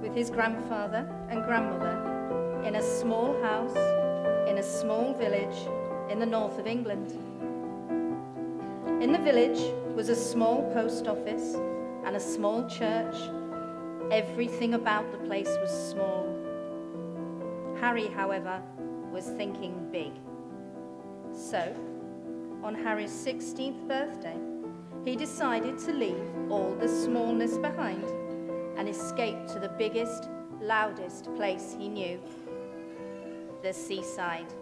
with his grandfather and grandmother in a small house in a small village in the north of England. In the village was a small post office and a small church. Everything about the place was small. Harry, however, was thinking big. So, on Harry's 16th birthday, he decided to leave all the smallness behind and escape to the biggest, loudest place he knew, the seaside.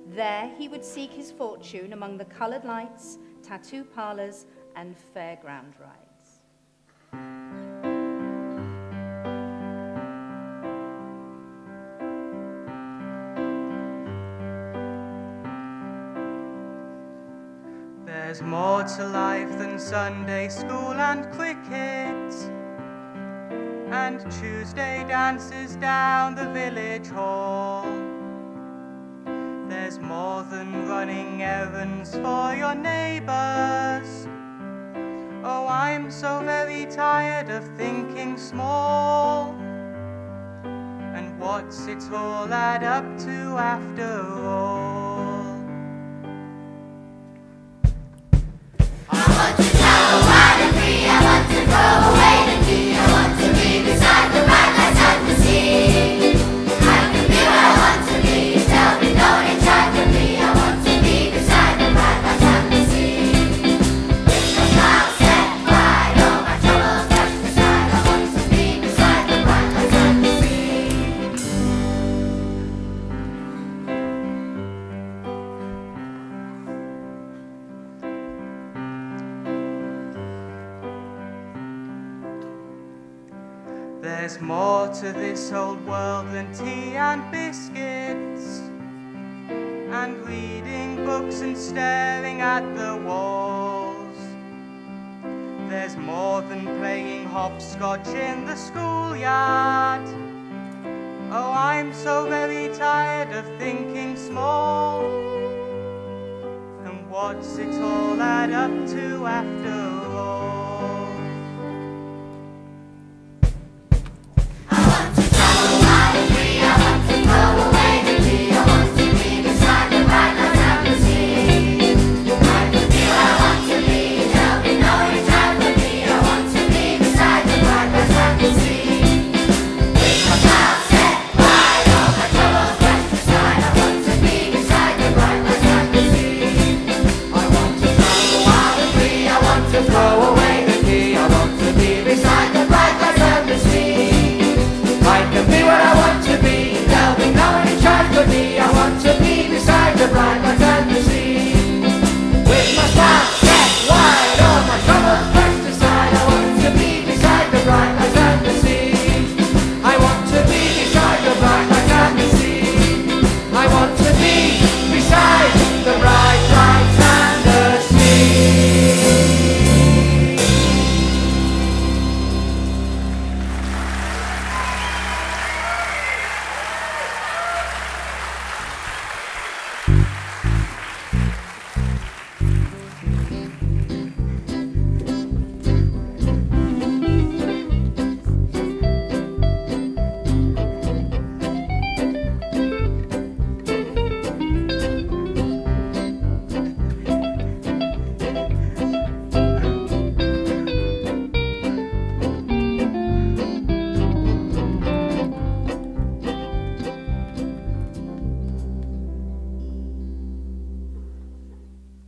There he would seek his fortune among the coloured lights, tattoo parlours and fairground rides. There's more to life than Sunday school and cricket, and Tuesday dances down the village hall. There's more than running errands for your neighbours. Oh, I'm so very tired of thinking small. And what's it all add up to after all? There's more to this old world than tea and biscuits, and reading books and staring at the walls. There's more than playing hopscotch in the schoolyard. Oh, I'm so very tired of thinking small. And what's it all add up to after all?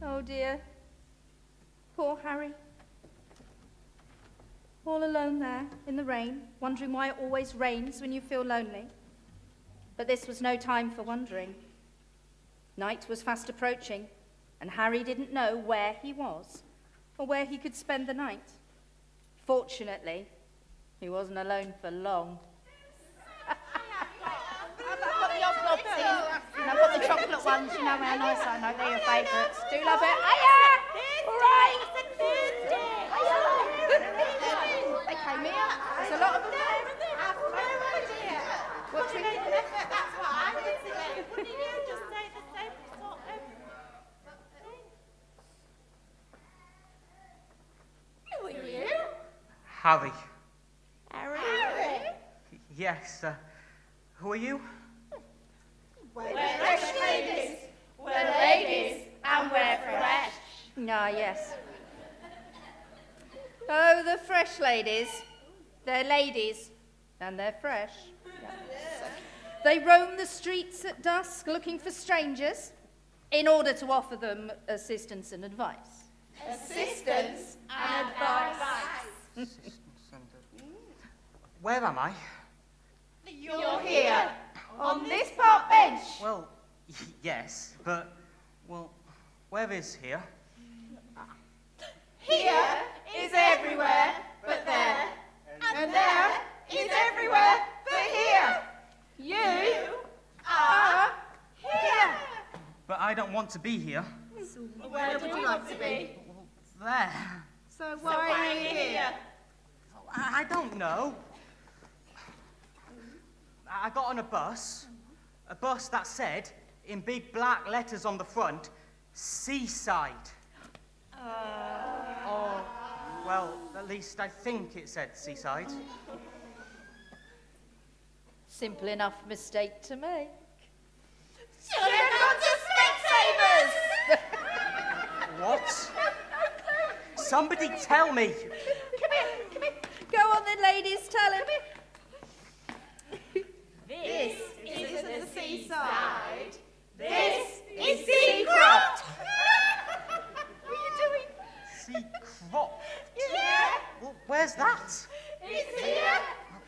Oh dear, poor Harry. All alone there in the rain, wondering why it always rains when you feel lonely. But this was no time for wondering. Night was fast approaching, and Harry didn't know where he was or where he could spend the night. Fortunately, he wasn't alone for long. I've got the chocolate ones, you know how nice I know, they're your favourites. Do love it. Hiya! All right. They came here. There's a lot of them there. I've no idea. What do you think? That's what I was thinking. Wouldn't you just say the same sort of thing? Who are you? Harry. Harry? Yes, who are you? We're fresh ladies. We're ladies and we're fresh. Ah, yes. Oh, the fresh ladies. They're ladies and they're fresh. They roam the streets at dusk looking for strangers in order to offer them assistance and advice. Assistance and advice. Where am I? You're here, on this park bench. Well, yes, but, well, where is here? Here is everywhere but there, and there is everywhere but here. You are here. But I don't want to be here. Where would you like to be? There. So why are you here? I don't know. I got on a bus that said, in big black letters on the front, Seaside. Oh, well, at least I think it said Seaside. Simple enough mistake to make. Should have gone to Specsavers! What? Somebody tell me. Come here. Go on then, ladies, tell him. This is the seaside. This is SEACROFT. What are you doing? SEACROFT? Yeah, Well, where's that? it's here.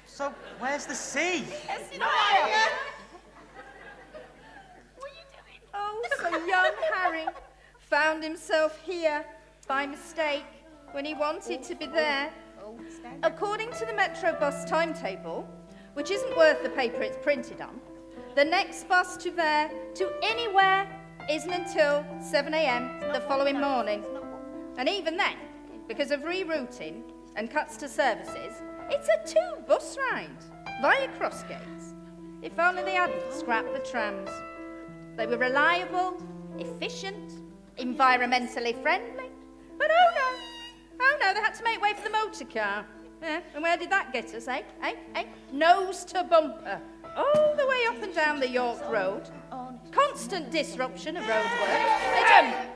So, where's the sea? It's not here. What are you doing? Oh, so young Harry found himself here by mistake when he wanted to be there. According to the Metro bus timetable, which isn't worth the paper it's printed on, the next bus to there, to anywhere, isn't until 7 a.m. the following morning. And even then, because of rerouting and cuts to services, it's a 2-bus ride via Crossgates. If only they hadn't scrapped the trams. They were reliable, efficient, environmentally friendly. But oh no, they had to make way for the motor car. And where did that get us, eh? Nose to bumper, all the way up and down the York Road. Constant disruption of roadwork.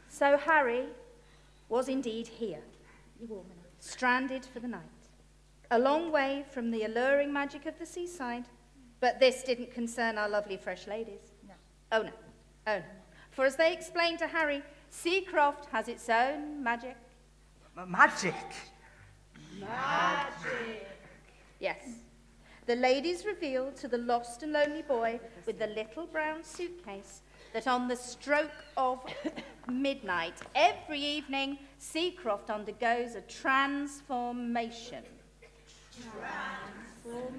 So Harry was indeed here, stranded for the night, a long way from the alluring magic of the seaside. But this didn't concern our lovely fresh ladies. No. Oh no. For as they explained to Harry, SEACROFT has its own magic. Magic? Magic. Yes. The ladies revealed to the lost and lonely boy with the little brown suitcase that on the stroke of midnight every evening, SEACROFT undergoes a transformation. Go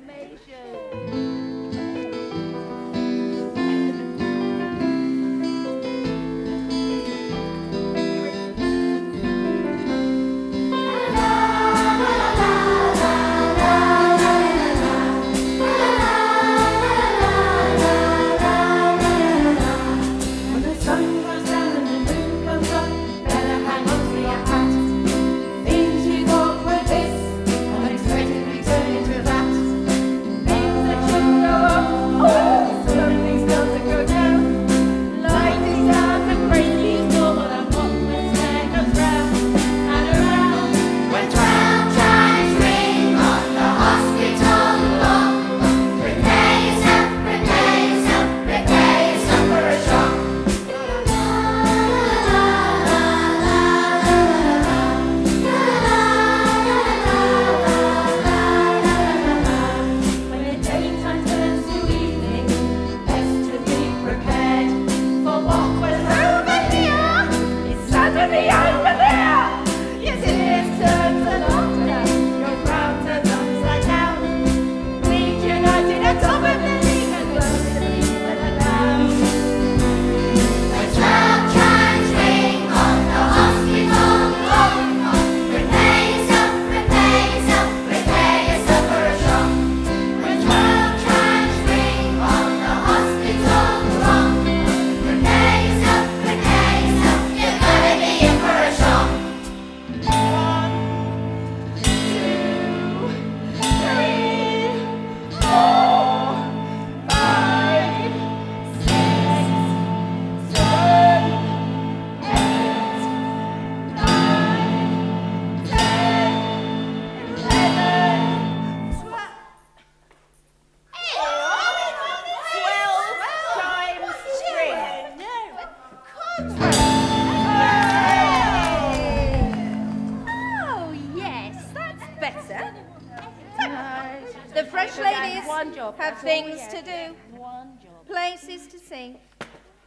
The fresh ladies one job. have That's things all to we do, One job. places to see.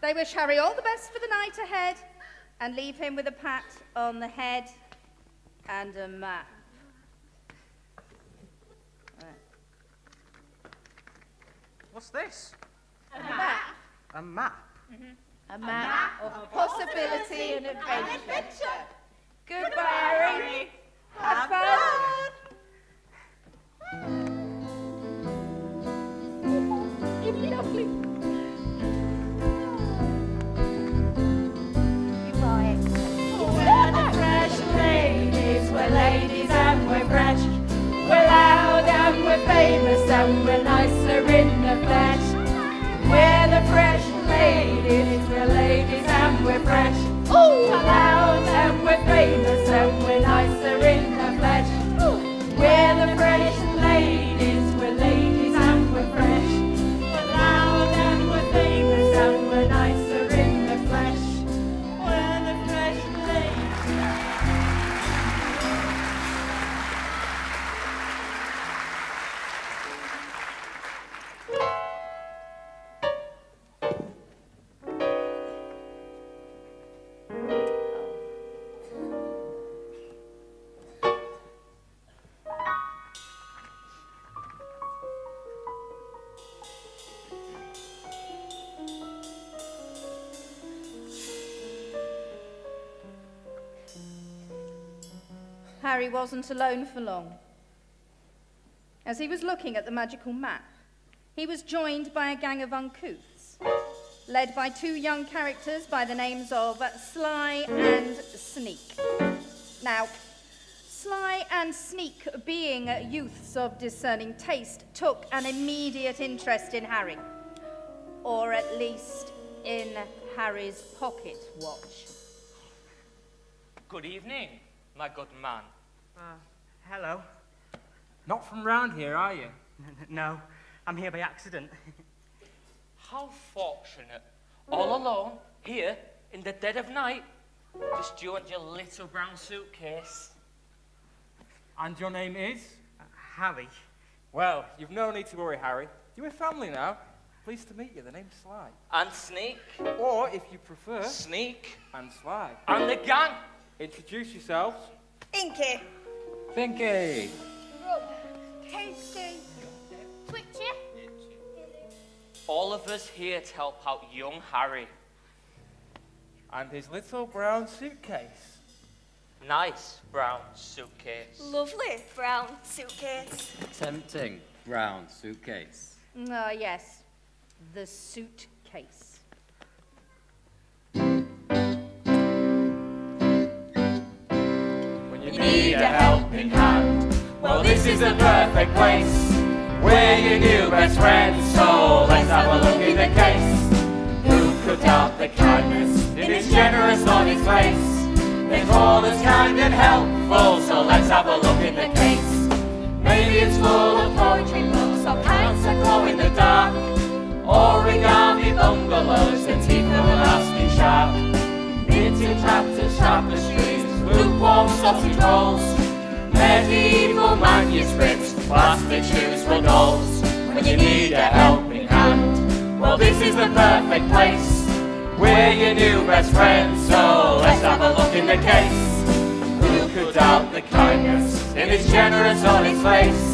They wish Harry all the best for the night ahead and leave him with a pat on the head and a map. What's this? A map. A map? A map of possibility and adventure. Goodbye, Harry. Have fun. Lovely. Goodbye. We're the fresh ladies, we're ladies and we're fresh. We're loud and we're famous and we're nicer in the flesh. We're the fresh ladies, we're ladies and we're fresh. We're loud and we're famous and we're nicer in the flesh. We're the fresh ladies, we're ladies and we're fresh. We're loud and we're famous and we're nicer in the flesh. We're the fresh ladies. Harry wasn't alone for long. As he was looking at the magical map, he was joined by a gang of uncouths, led by two young characters by the names of Sly and Sneak. Now, Sly and Sneak, being youths of discerning taste, took an immediate interest in Harry, or at least in Harry's pocket watch. Good evening, my good man. Hello. Not from round here, are you? No, I'm here by accident. How fortunate. All alone, here, in the dead of night. Just you and your little brown suitcase. And your name is? Harry. Well, you've no need to worry, Harry. You're with family now. Pleased to meet you. The name's Sly. And Sneak. Or, if you prefer, Sneak. and Sly. And the gang. Introduce yourselves. Inky. Pinky. Tasty. Twitchy. All of us here to help out young Harry. And his little brown suitcase. Nice brown suitcase. Lovely brown suitcase. Tempting brown suitcase. Yes, the suitcase. When You need a helping hand. Well, this is the perfect place. We're your new best friends, so let's have a look in the case. Who could doubt the kindness In his generous on his face. They call us kind and helpful, so let's have a look in the case. Maybe it's full of poetry books or kites that glow in the dark, origami bungalows, the teeth of an asking shark, knitting chapters, tapestries, lukewarm sausage rolls, medieval manuscripts, plastic shoes for dolls. When you need a helping hand, well, this is the perfect place. We're your new best friends, so let's have a look in the case. Who could doubt the kindness In his generous on his face.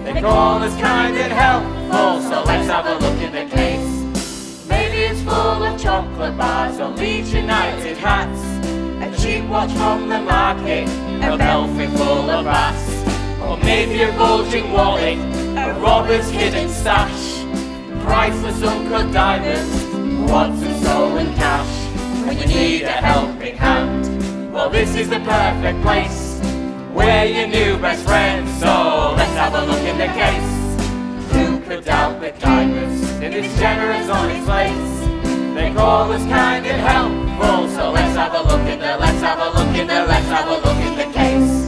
They call us kind and helpful, so let's have a look in the case. Maybe it's full of chocolate bars or Leeds United hats, a cheap watch from the market, a belfry full of rats, or maybe a bulging wallet, a robber's hidden stash, priceless uncut diamonds, Watson soul and cash. When you need a helping hand, well, this is the perfect place. We're your new best friends, so Let's have a look in the case. Who could doubt the kindness In his generous on his face. They call us kind and helpful, so let's have a look in the, let's have a look in the, let's have a look in the case.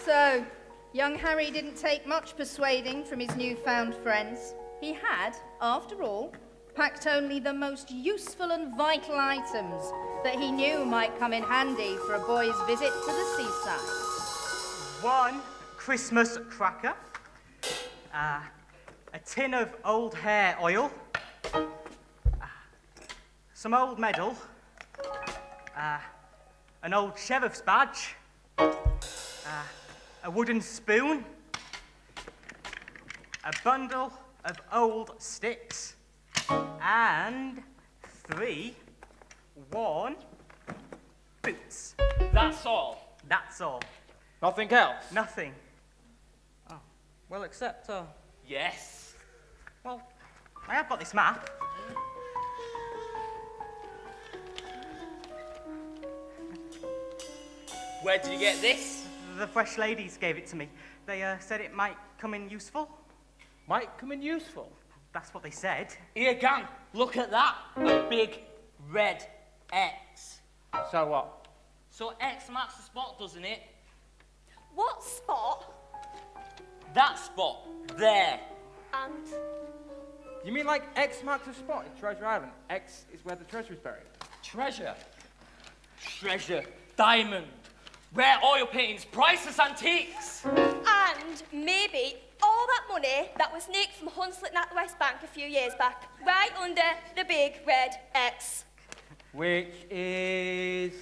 So, young Harry didn't take much persuading from his newfound friends. He had, after all, packed only the most useful and vital items that he knew might come in handy for a boy's visit to the seaside. 1 Christmas cracker, a tin of old hair oil, some old medal, an old sheriff's badge, a wooden spoon, a bundle of old sticks, and 3 worn boots. That's all. That's all. Nothing else? Nothing. Oh, well, except, Yes. well, I have got this map. Where did you get this? The fresh ladies gave it to me. They said it might come in useful. Might come in useful. That's what they said. Here, gang, look at that. A big red X. So what? So X marks the spot, doesn't it? What spot? That spot. There. And You mean like X marks a spot in Treasure Island? X is where the treasure is buried. Treasure. Treasure. Diamond. Rare oil paintings. Priceless antiques. and maybe all that money that was nicked from Hunslet at the West Bank a few years back, right under the big red X. Which is...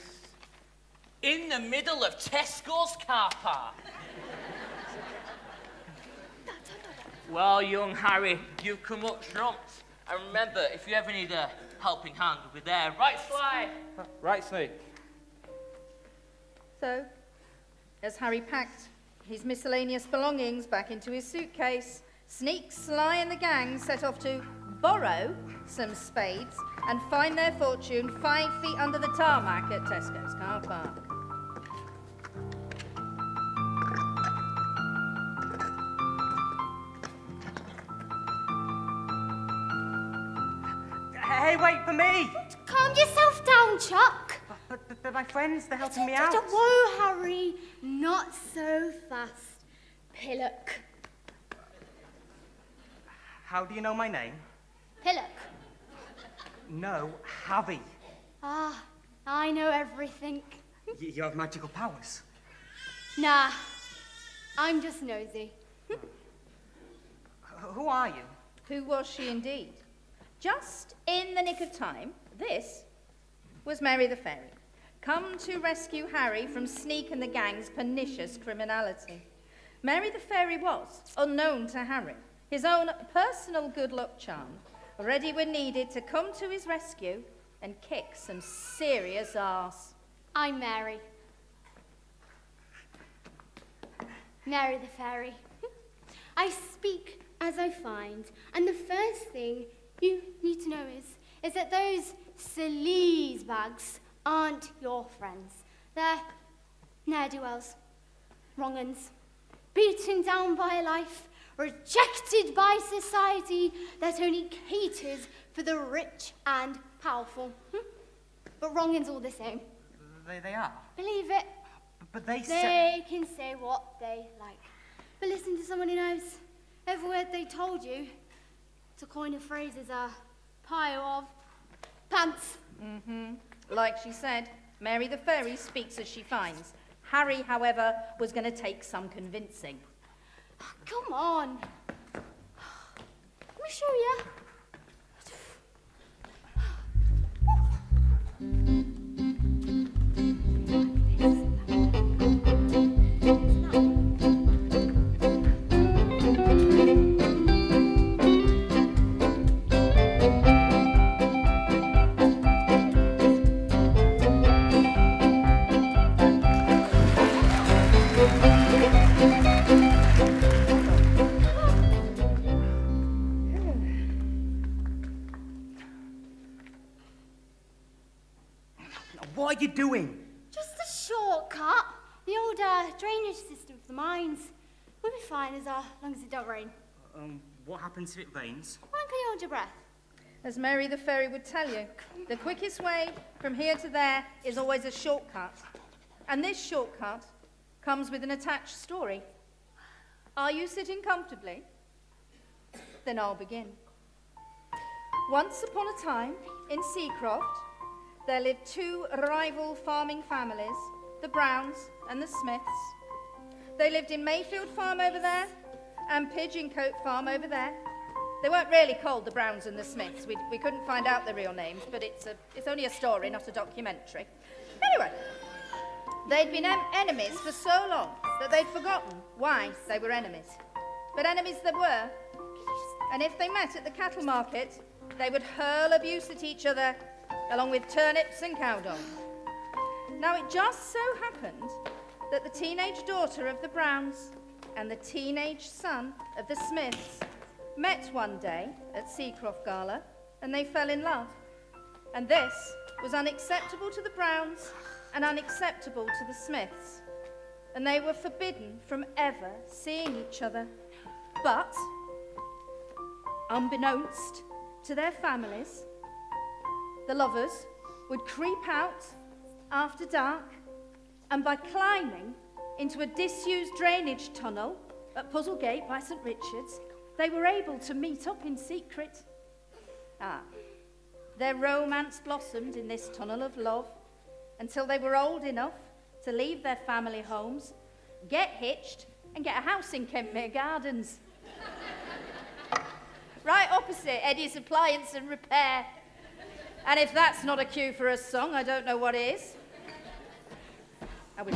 In the middle of Tesco's car park. Well, young Harry, you've come up trumps. And remember, if you ever need a helping hand, we'll be there. Right, Sly? Right, Snake. So, as Harry packed his miscellaneous belongings back into his suitcase, Sneak, Sly and the gang set off to borrow some spades and find their fortune 5 feet under the tarmac at Tesco's car park. Hey, wait for me! Calm yourself down, Chuck. But they're my friends, they're helping me out. Whoa, Harry, not so fast. Pillock. How do you know my name? Pillock. No, Harry. Ah, I know everything. You have magical powers. Nah, I'm just nosy. Who are you? Who was she indeed? Just in the nick of time, this was Mary the Fairy, come to rescue Harry from Sneak and the gang's pernicious criminality. Mary the Fairy was, unknown to Harry, his own personal good luck charm, ready when needed to come to his rescue and kick some serious arse. I'm Mary. Mary the Fairy. I speak as I find, and the first thing you need to know is that those sleaze bags aren't your friends. They're ne'er-do-wells, wrong-uns, beaten down by life, rejected by society that only caters for the rich and powerful. But wrong-uns all the same. They are. Believe it. But they They can say what they like. But listen to someone who knows. Every word they told you, to coin a phrase, is a pile of pants. Like she said, Mary the Fairy speaks as she finds. Harry, however, was going to take some convincing. Come on. Let me show you. What are you doing? Just a shortcut. The old drainage system for the mines. We'll be fine as long as it don't rain. What happens if it rains? Why can't you hold your breath? As Mary the Fairy would tell you, the quickest way from here to there is always a shortcut. And this shortcut comes with an attached story. Are you sitting comfortably? Then I'll begin. Once upon a time, in SEACROFT, there lived two rival farming families, the Browns and the Smiths. They lived in Mayfield Farm over there and Pigeoncote Farm over there. They weren't really called the Browns and the Smiths. We couldn't find out their real names, but it's only a story, not a documentary. Anyway, they'd been enemies for so long that they'd forgotten why they were enemies. But enemies they were, and if they met at the cattle market, they would hurl abuse at each other, along with turnips and cow dung. Now, it just so happened that the teenage daughter of the Browns and the teenage son of the Smiths met one day at SEACROFT Gala, and they fell in love. And this was unacceptable to the Browns and unacceptable to the Smiths. And they were forbidden from ever seeing each other. But, unbeknownst to their families, the lovers would creep out after dark, and by climbing into a disused drainage tunnel at Puzzlegate by St. Richard's, they were able to meet up in secret. Their romance blossomed in this tunnel of love until they were old enough to leave their family homes, get hitched, and get a house in Kentmere Gardens. Right opposite Eddie's Appliance and Repair. And if that's not a cue for a song, I don't know what is. I would...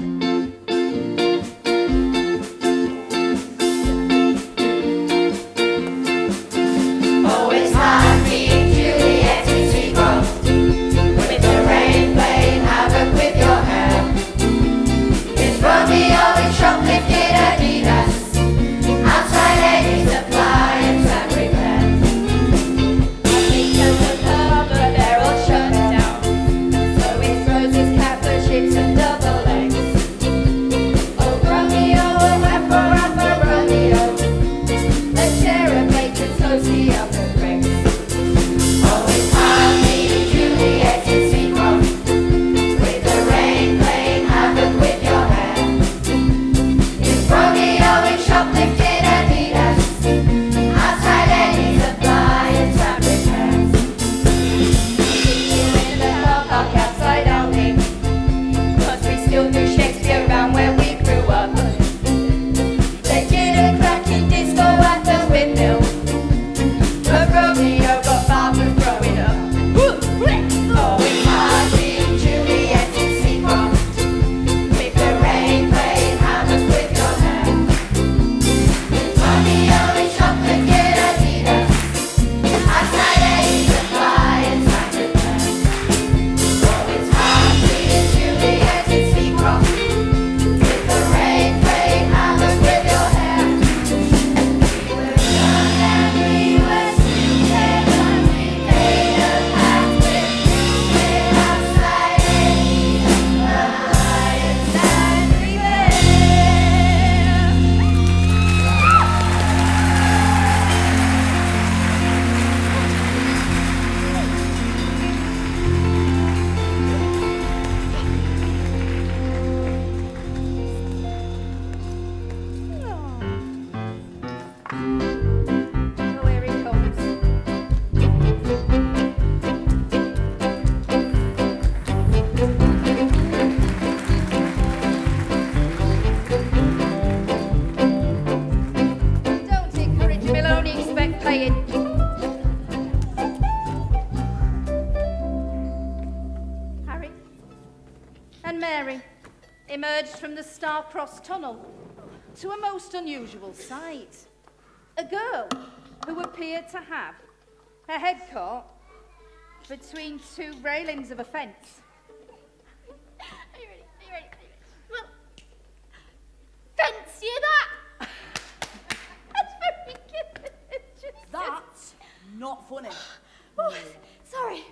Oh, it's hard being Juliet in SEACROFT, with the rain playing havoc with your hair. It's Romeo in shoplifted Adidas, outside Eddie's Appliance and Repair. I think of the pub, but they're all shut down, so it's Rose's Kappa chips and double eggs. Oh, Romeo, a rapper, Romeo, let's share a bacon toasty up at Rex. Oh, it's hard being Juliet in SEACROFT, with the rain playing havoc with your hair. It's Romeo in shoplifted Adidas, outside Eddie's Appliance and Repairs. Sitting in the car park outside Aldi, 'cause we still do Shakespeare around where we grew up. They did a cracking disco at the windmill, but Romeo got barred for throwing up. Oh, it's hard being Juliet in SEACROFT, with the rain playing havoc with your hair. Romeo in shoplifted Adidas, outside Eddie's Appliance and Repair. Oh, it's hard being Juliet in SEACROFT, with the rain playing havoc with your hair. We were young and we were stupid, and we made a pact with outside Eddie's Appliance and Repair. Oh, here he comes. Don't encourage him, he'll only expect paying. Harry and Mary emerged from the star-crossed tunnel to a most unusual sight. A girl who appeared to have her head caught between two railings of a fence. Are you ready? Are you ready? Well, fancy that? That's very good. That's not funny. Oh, sorry.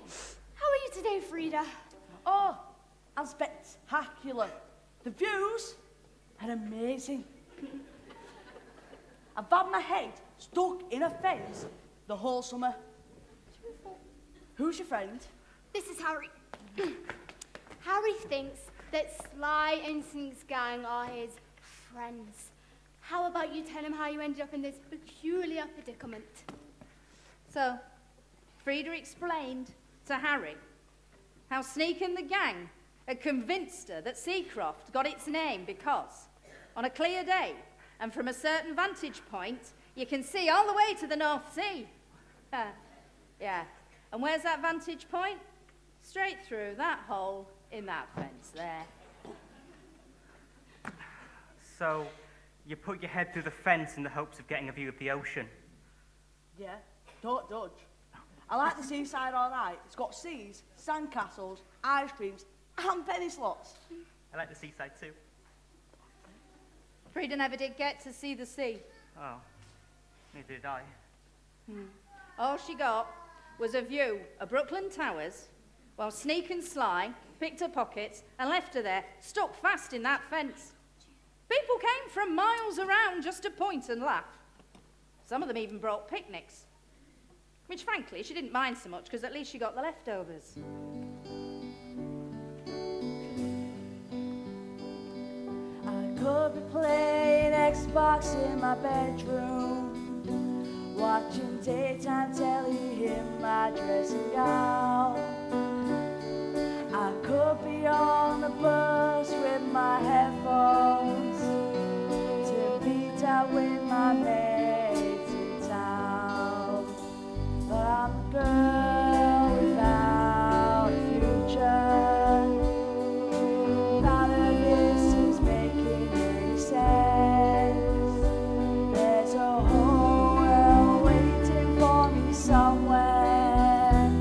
How are you today, Frida? Oh, I'm spectacular. The views are amazing. I've had my head stuck in a fence the whole summer. Who's your friend? This is Harry. Harry thinks that Sly and Sink's gang are his friends. How about you tell him how you ended up in this peculiar predicament? So, Frida explained to Harry how Sneak and the gang had convinced her that SEACROFT got its name because, on a clear day, and from a certain vantage point, you can see all the way to the North Sea. Yeah. And where's that vantage point? Straight through that hole in that fence there. So, you put your head through the fence in the hopes of getting a view of the ocean? Yeah, don't dodge. I like the seaside all right. It's got seas, sandcastles, ice creams, and penny slots. I like the seaside too. Frida never did get to see the sea. Oh, neither did I. All she got was a view of Brooklyn Towers, while Sneak and Sly picked her pockets and left her there, stuck fast in that fence. People came from miles around just to point and laugh. Some of them even brought picnics, which frankly she didn't mind so much because at least she got the leftovers. I could be playing Xbox in my bedroom, watching daytime telly in my dressing gown. I could be on the bus with my headphones to meet up with my mates in town. But I'm a girl without a future. None of this is making any sense. There's a whole world waiting for me somewhere.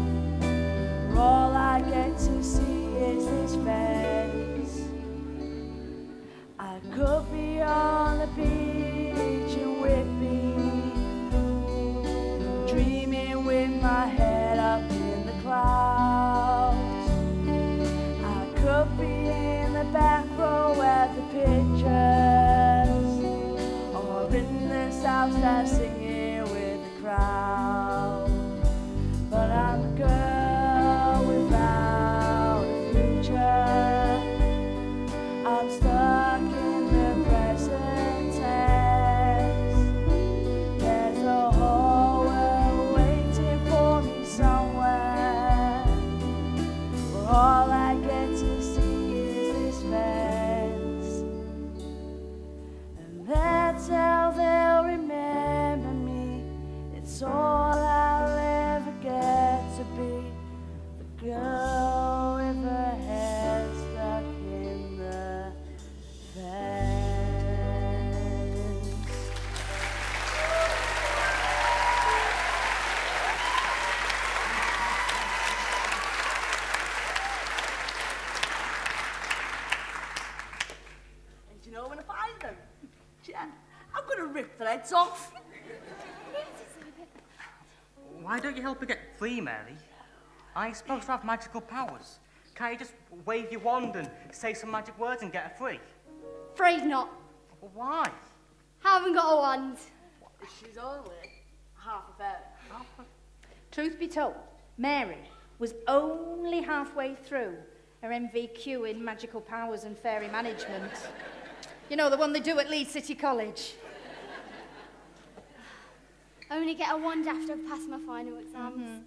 All I get to see is this fence. I could be on the beach in Whitby, dreaming with my head up in the clouds. I could be in the back row at the pictures, or in the South Stand singing with the crowd. But I'm a girl without a future. I'm stuck in the present tense. There's a whole world waiting for me somewhere, where all I get to see is this fence. And that's how they'll remember me. It's all I'll ever get to be, the girl with her head stuck in the fence. And do you know when I find them? Yeah, I'm gonna rip their heads off. Why don't you help her get free, Mary? Are you supposed to have magical powers? Can't you just wave your wand and say some magic words and get her free? Afraid not. Well, why? Haven't got a wand. She's only half a fairy. Truth be told, Mary was only halfway through her MVQ in magical powers and fairy management. You know, the one they do at Leeds City College. Only get a wand after I've passed my final exams.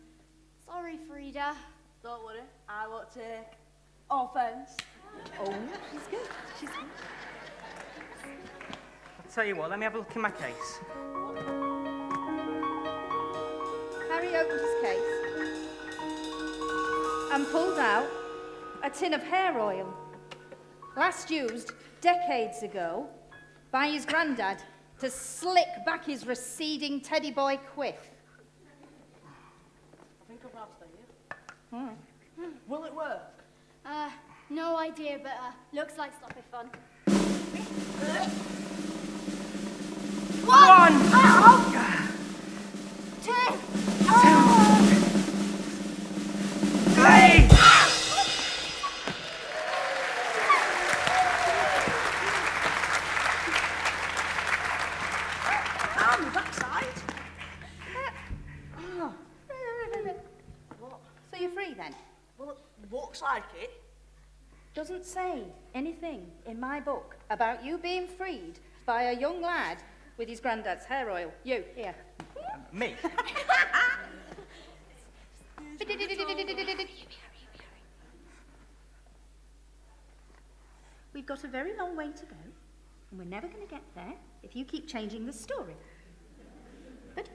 Sorry, Frida. Don't worry, I won't take offence. Oh, she's good. She's good. I'll tell you what, let me have a look in my case. Harry opened his case and pulled out a tin of hair oil, last used decades ago by his granddad to slick back his receding teddy boy quiff. I think I'll have to stay here. Will it work? No idea, but looks like sloppy fun. One! Two! Three! On the backside. So you're free then? Well, it looks like it. Doesn't say anything in my book about you being freed by a young lad with his granddad's hair oil. You, here. Me? we've got a very long way to go, and we're never going to get there if you keep changing the story. Good?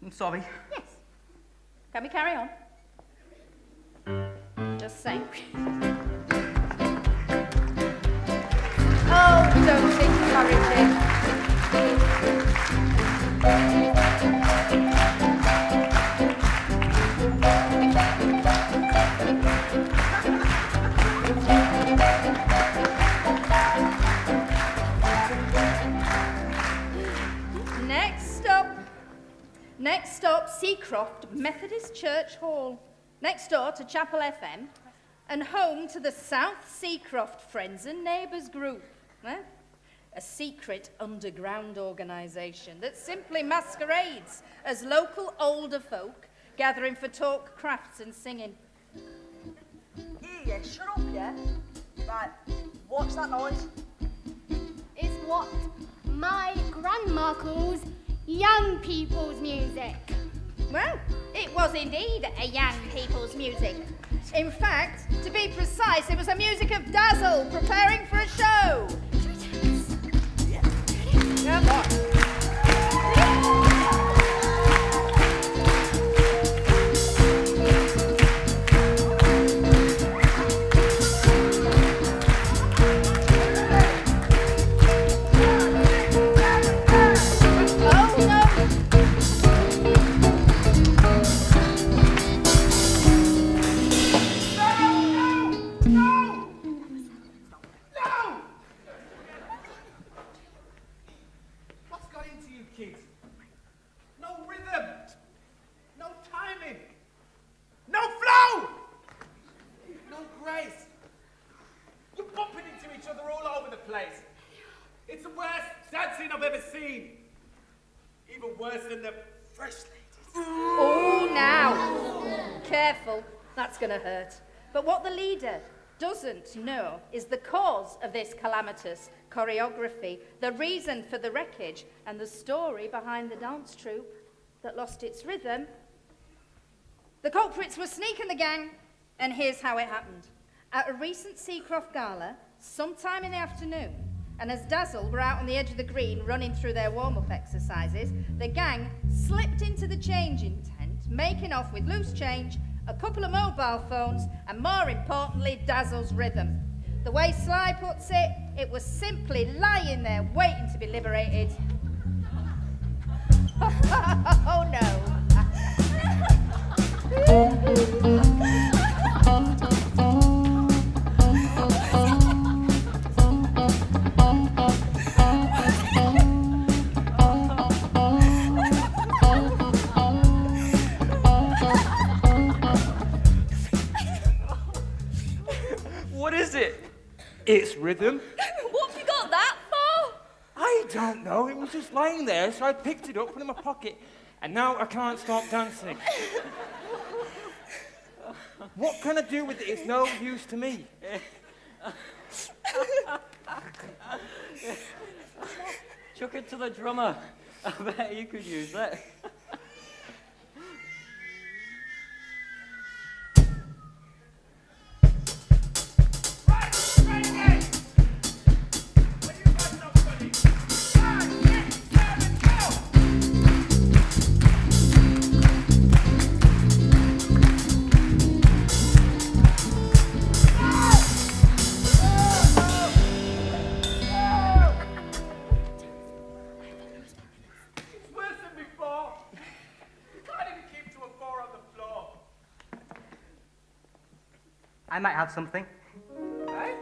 I'm sorry. Yes. Can we carry on? Just saying. Oh, don't encourage it. Next stop, SEACROFT Methodist Church Hall, next door to Chapel FM, and home to the South SEACROFT Friends and Neighbours Group, a secret underground organisation that simply masquerades as local older folk gathering for talk, crafts and singing. Yeah, shut up, yeah? Right, what's that noise? It's what my grandma calls young people's music. Well, it was indeed a young people's music. In fact, to be precise, it was the music of Dazzle preparing for a show. Come on. It's the worst dancing I've ever seen. Even worse than the First Ladies. Oh, now. Careful, that's going to hurt. But what the leader doesn't know is the cause of this calamitous choreography, the reason for the wreckage, and the story behind the dance troupe that lost its rhythm. The culprits were sneaking the gang, and here's how it happened. At a recent SEACROFT gala, sometime in the afternoon, and as Dazzle were out on the edge of the green running through their warm-up exercises, the gang slipped into the changing tent, making off with loose change, a couple of mobile phones, and more importantly, Dazzle's rhythm. The way Sly puts it, it was simply lying there waiting to be liberated. Oh no. What is it? It's rhythm. What have you got that for? I don't know. It was just lying there, so I picked it up, put it in my pocket, and now I can't stop dancing. What can I do with it? It's no use to me. Chuck it to the drummer. I bet you could use that. I might have something. Eh?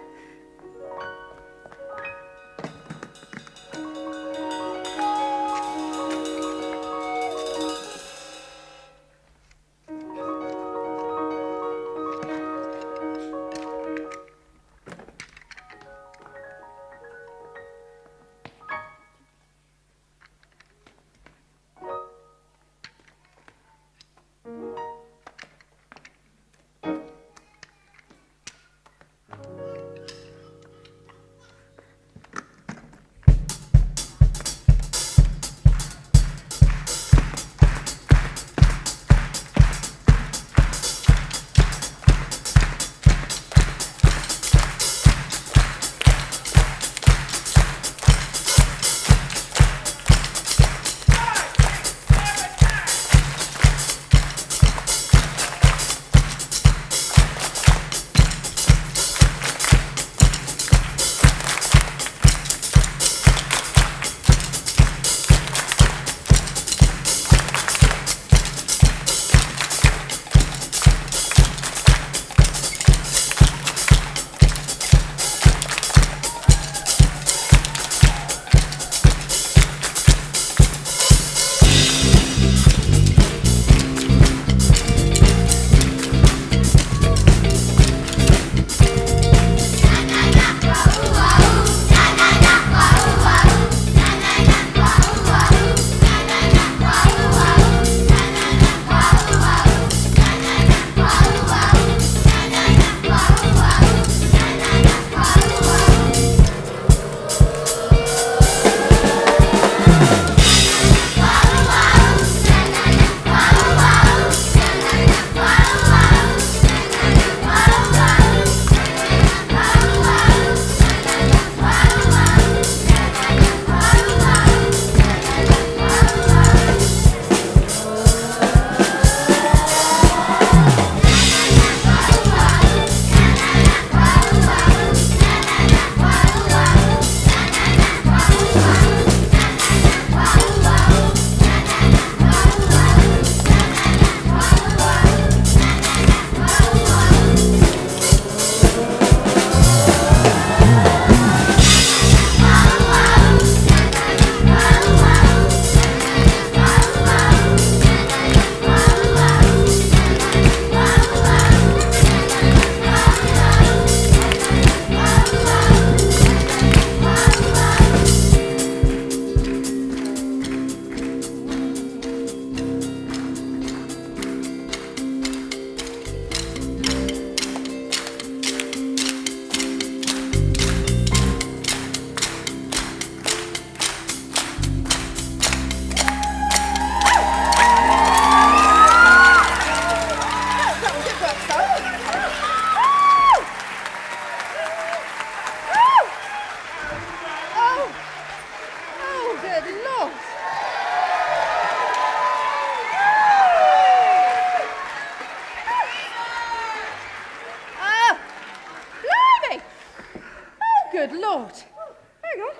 Lord. Hang on.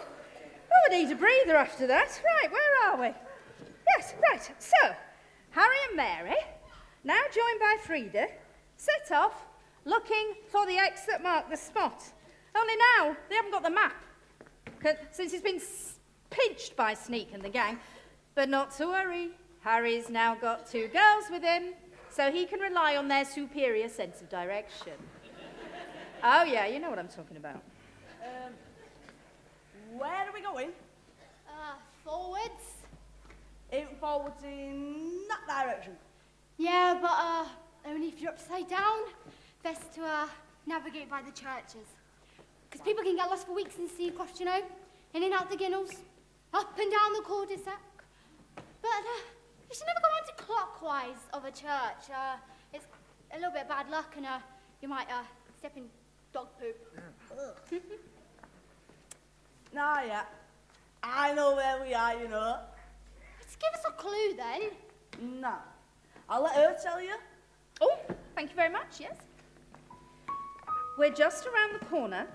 Oh, I need a breather after that. Right, where are we? Yes, right. So, Harry and Mary, now joined by Frida, set off looking for the X that marked the spot. Only now, they haven't got the map, since he's been pinched by Sneak and the gang. But not to worry, Harry's now got 2 girls with him, so he can rely on their superior sense of direction. Oh yeah, you know what I'm talking about. Where are we going? Forwards. Even forwards in that direction. Yeah, but only if you're upside down. Best to navigate by the churches. Because people can get lost for weeks in SEACROFT, you know. In and out the ginnels, up and down the cul-de-sac. But you should never go anti-clockwise of a church. It's a little bit of bad luck and you might step in dog poop. Nah, yeah. I know where we are, you know. Just give us a clue then. Nah. I'll let her tell you. Oh, thank you very much, yes. We're just around the corner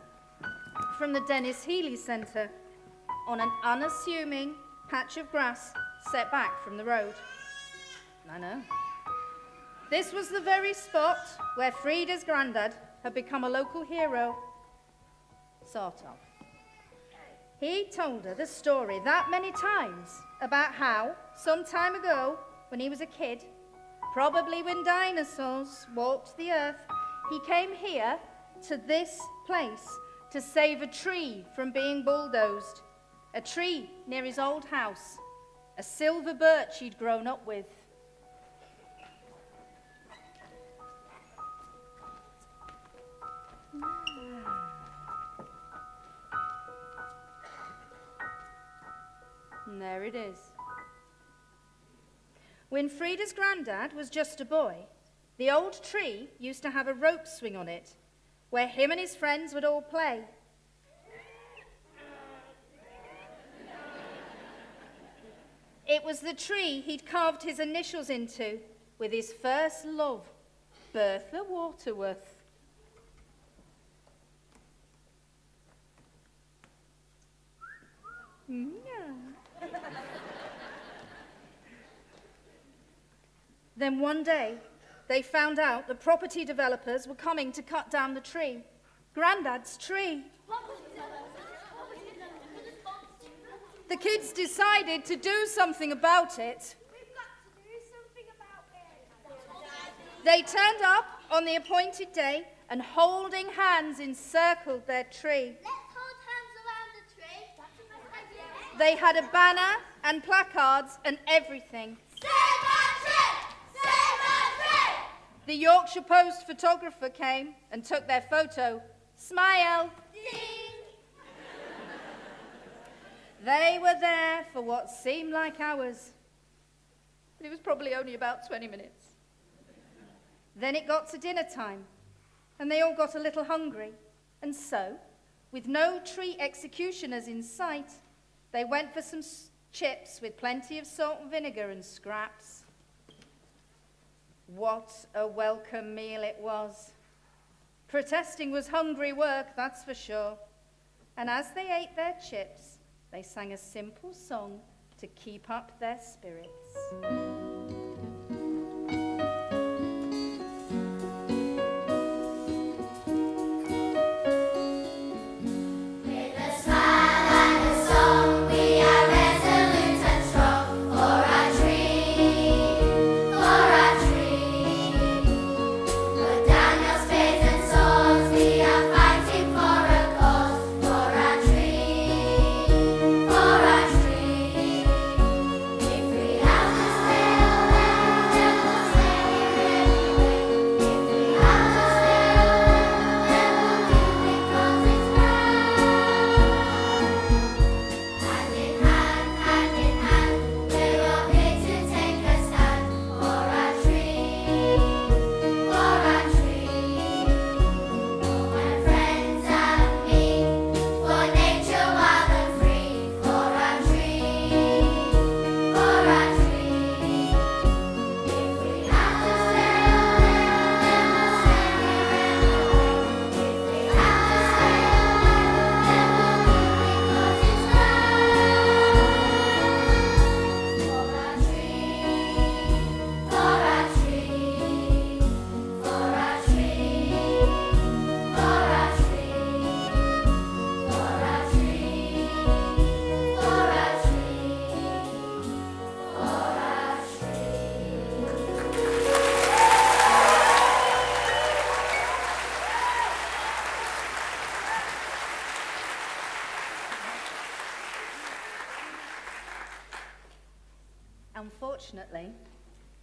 from the Dennis Healy Centre on an unassuming patch of grass set back from the road. I know. This was the very spot where Frida's granddad had become a local hero. Sort of. He told her the story that many times about how, some time ago, when he was a kid, probably when dinosaurs walked the earth, he came here to this place to save a tree from being bulldozed. A tree near his old house, a silver birch he'd grown up with. And there it is. When Frida's granddad was just a boy, the old tree used to have a rope swing on it, where him and his friends would all play. It was the tree he'd carved his initials into with his first love, Bertha Waterworth. Then one day, they found out the property developers were coming to cut down the tree. Grandad's tree. The kids decided to do something about it. They turned up on the appointed day and holding hands encircled their tree. Let's hold hands around the tree. That's a nice idea. They had a banner and placards and everything. Save our tree! Save our tree! The Yorkshire Post photographer came and took their photo. Smile. Ding! They were there for what seemed like hours, but it was probably only about 20 minutes. Then it got to dinner time, and they all got a little hungry, and so, with no tree executioners in sight, they went for some chips with plenty of salt and vinegar and scraps. What a welcome meal it was. Protesting was hungry work, that's for sure. And as they ate their chips, they sang a simple song to keep up their spirits. Stay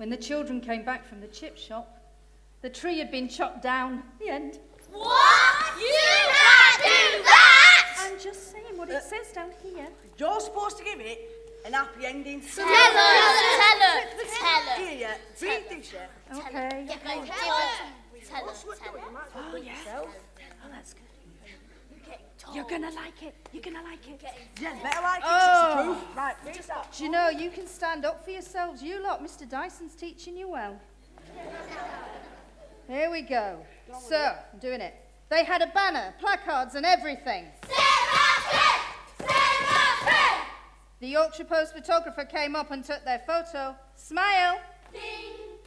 When the children came back from the chip shop, the tree had been chopped down. The end. What? You can't do that! I'm just saying what it says down here. You're supposed to give it an happy ending. Tell her. Here, read this, yeah. Okay. Tell her. Oh, yeah. Oh, that's good. You're gonna like it. You're gonna like it. Yeah, better like it, 'cause it's the truth. Right, read that. Do you know, you can stand up for yourselves. You lot, Mr. Dyson's teaching you well. Here we go. So, I'm doing it. They had a banner, placards and everything. The Yorkshire Post photographer came up and took their photo. Smile. Ding.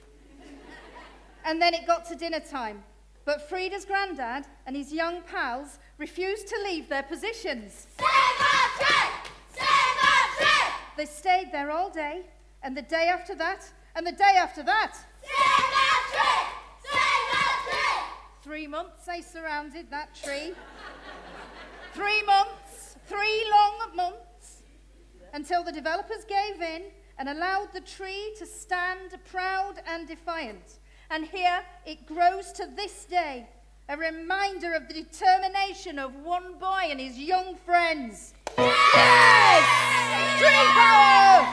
And then it got to dinner time. But Frida's granddad and his young pals refused to leave their positions. They stayed there all day, and the day after that, and the day after that. 3 months they surrounded that tree. 3 months, 3 long months, until the developers gave in and allowed the tree to stand proud and defiant. And here it grows to this day, a reminder of the determination of one boy and his young friends. Yes! Tree power!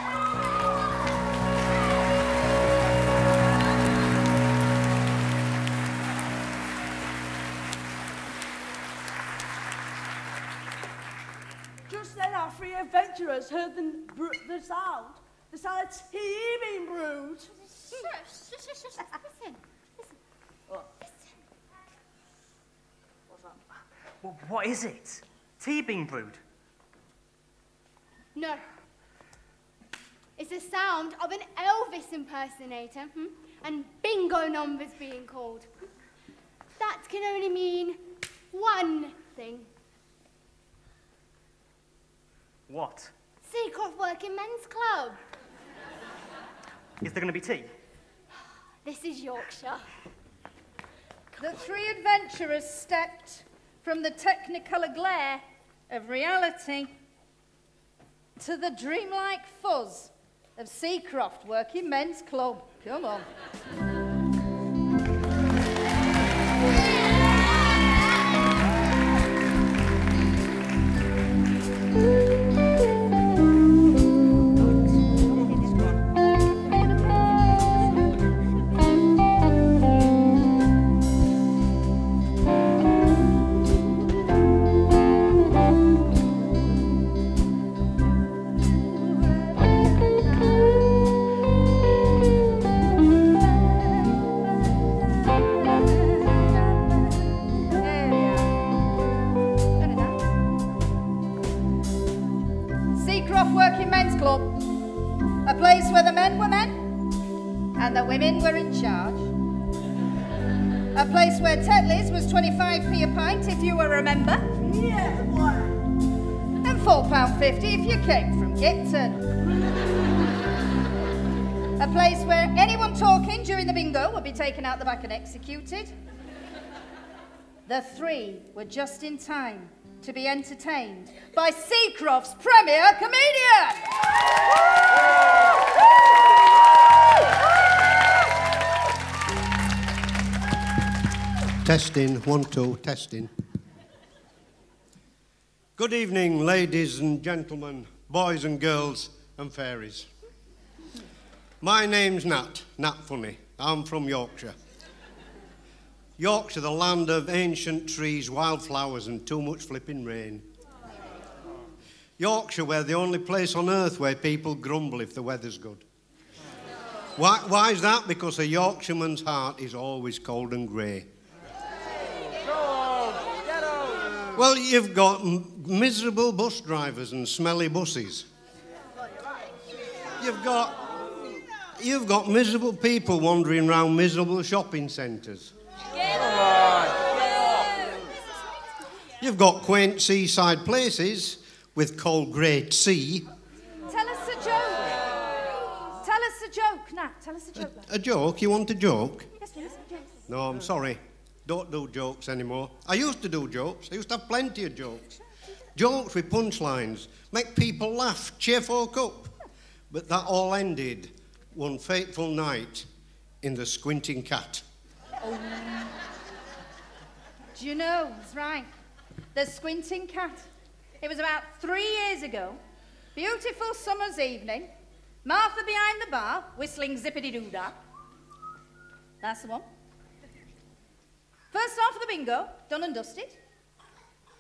Just then our three adventurers heard the sound of tea being brewed. Listen. Well, what is it? Tea being brewed? No. It's the sound of an Elvis impersonator, and bingo numbers being called. That can only mean one thing. What? SEACROFT Working Men's Club. Is there going to be tea? This is Yorkshire. The three adventurers stepped from the technicolor glare of reality to the dreamlike fuzz of SEACROFT Working Men's Club. Come on. SEACROFT Working Men's Club, a place where the men were men and the women were in charge. A place where Tetley's was 25p a pint if you were a member. Yeah, boy. And £4.50 if you came from Gipton. A place where anyone talking during the bingo would be taken out the back and executed. The three were just in time to be entertained by SEACROFT's premier comedian. Testing, 1, 2, testing. Good evening, ladies and gentlemen, boys and girls and fairies. My name's Nat Funny. I'm from Yorkshire. Yorkshire, the land of ancient trees, wildflowers and too much flipping rain. Yorkshire, we're the only place on earth where people grumble if the weather's good. Why is that? Because a Yorkshireman's heart is always cold and grey. Well, you've got miserable bus drivers and smelly buses. You've got miserable people wandering around miserable shopping centres. You've got quaint seaside places with cold grey sea. Tell us a joke. Tell us a joke, Nat. Tell us a joke. A joke? You want a joke? Yes, please. No, I'm sorry. Don't do jokes anymore. I used to do jokes. I used to have plenty of jokes. Jokes with punchlines. Make people laugh, cheer folk up. But that all ended one fateful night in the Squinting Cat. Oh. Do you know, that's right, the Squinting Cat. It was about 3 years ago, beautiful summer's evening, Martha behind the bar, whistling zippity-doo-dah. That's the one. First half of the bingo, done and dusted.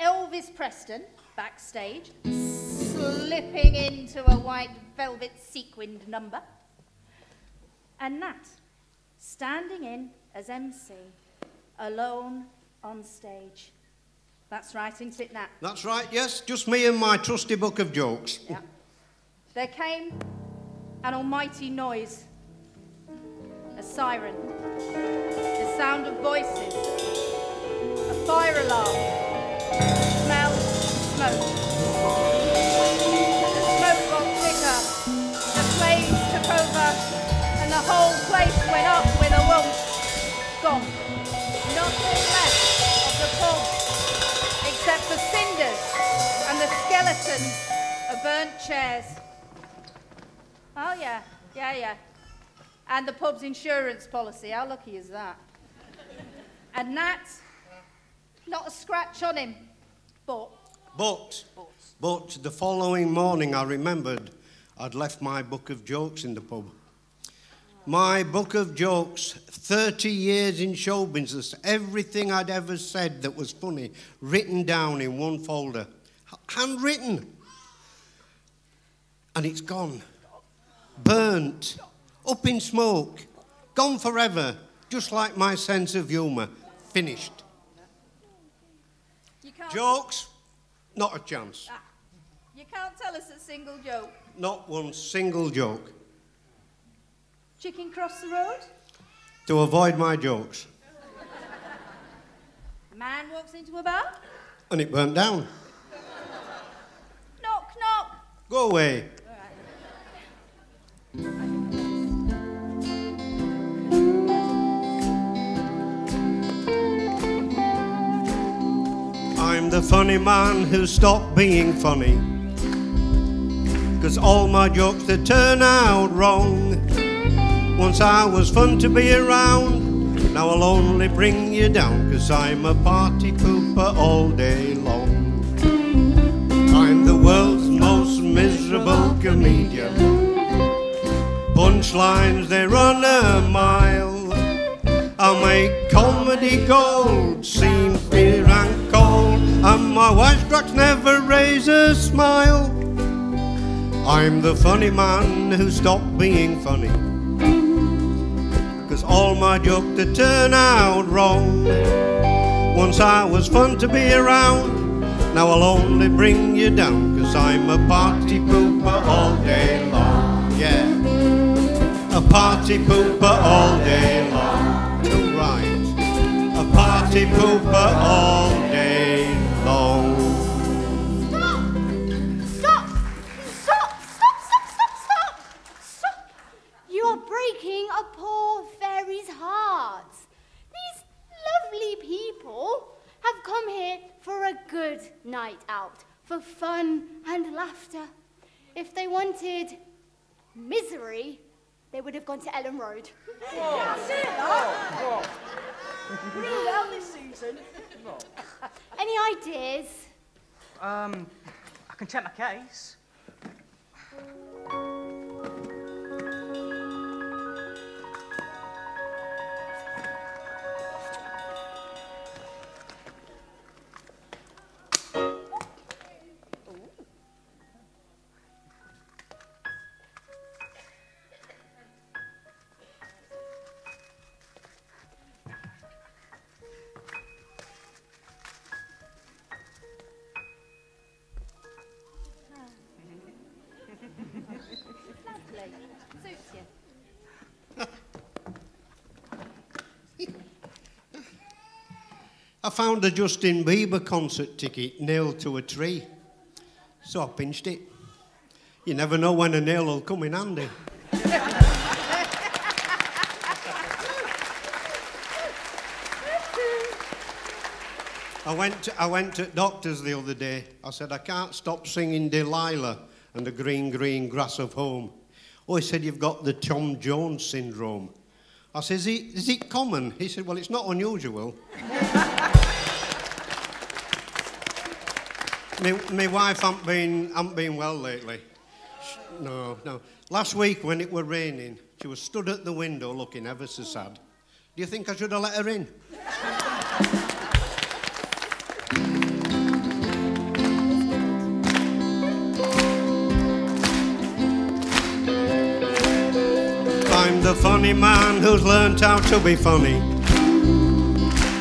Elvis Preston, backstage, slipping into a white velvet sequined number. And Nat, standing in as MC, alone on stage. That's right, isn't it, Nat? That's right, yes. Just me and my trusty book of jokes. Yeah. There came an almighty noise. A siren. The sound of voices. A fire alarm. Smell of smoke. The smoke got thicker. The flames took over. And the whole place went up with a whoomp. Gone. Nothing left of the pub, except for cinders and the skeletons of burnt chairs. Oh yeah. And the pub's insurance policy, how lucky is that? And Nat, not a scratch on him, but the following morning I remembered I'd left my book of jokes in the pub. My book of jokes, 30 years in show business, everything I'd ever said that was funny, written down in one folder, handwritten. And it's gone, burnt, up in smoke, gone forever, just like my sense of humour, finished. Jokes, not a chance. You can't tell us a single joke. Not one single joke. Chicken cross the road? To avoid my jokes. Man walks into a bar? And it burnt down. Knock, knock. Go away. I'm the funny man who stopped being funny, 'cause all my jokes they turn out wrong. Once I was fun to be around, now I'll only bring you down, 'cause I'm a party pooper all day long. I'm the world's most miserable comedian. Punchlines, they run a mile. I'll make comedy gold, seem clear and cold, and my wisecracks never raise a smile. I'm the funny man who stopped being funny, 'cause all my jokes they turn out wrong. Once I was fun to be around, now I'll only bring you down, 'cause I'm a party pooper all day long. Yeah, a party pooper all day long. Too right, a party pooper all day long. Stop! You are breaking a poor fairy's heart. These lovely people have come here for a good night out, for fun and laughter. If they wanted misery, they would have gone to Ellen Road. That's it, that. Really well this season. Any ideas? I can check my case. Suits you. I found a Justin Bieber concert ticket nailed to a tree, so I pinched it. You never know when a nail will come in handy. I went to doctors the other day. I said, I can't stop singing Delilah and the green, green grass of home. Oh, he said, you've got the Tom Jones syndrome. I says, is it common? He said, well, it's not unusual. My wife hasn't been well lately. No. Last week when it were raining, she was stood at the window looking ever so sad. Do you think I should have let her in? I'm the funny man who's learnt how to be funny.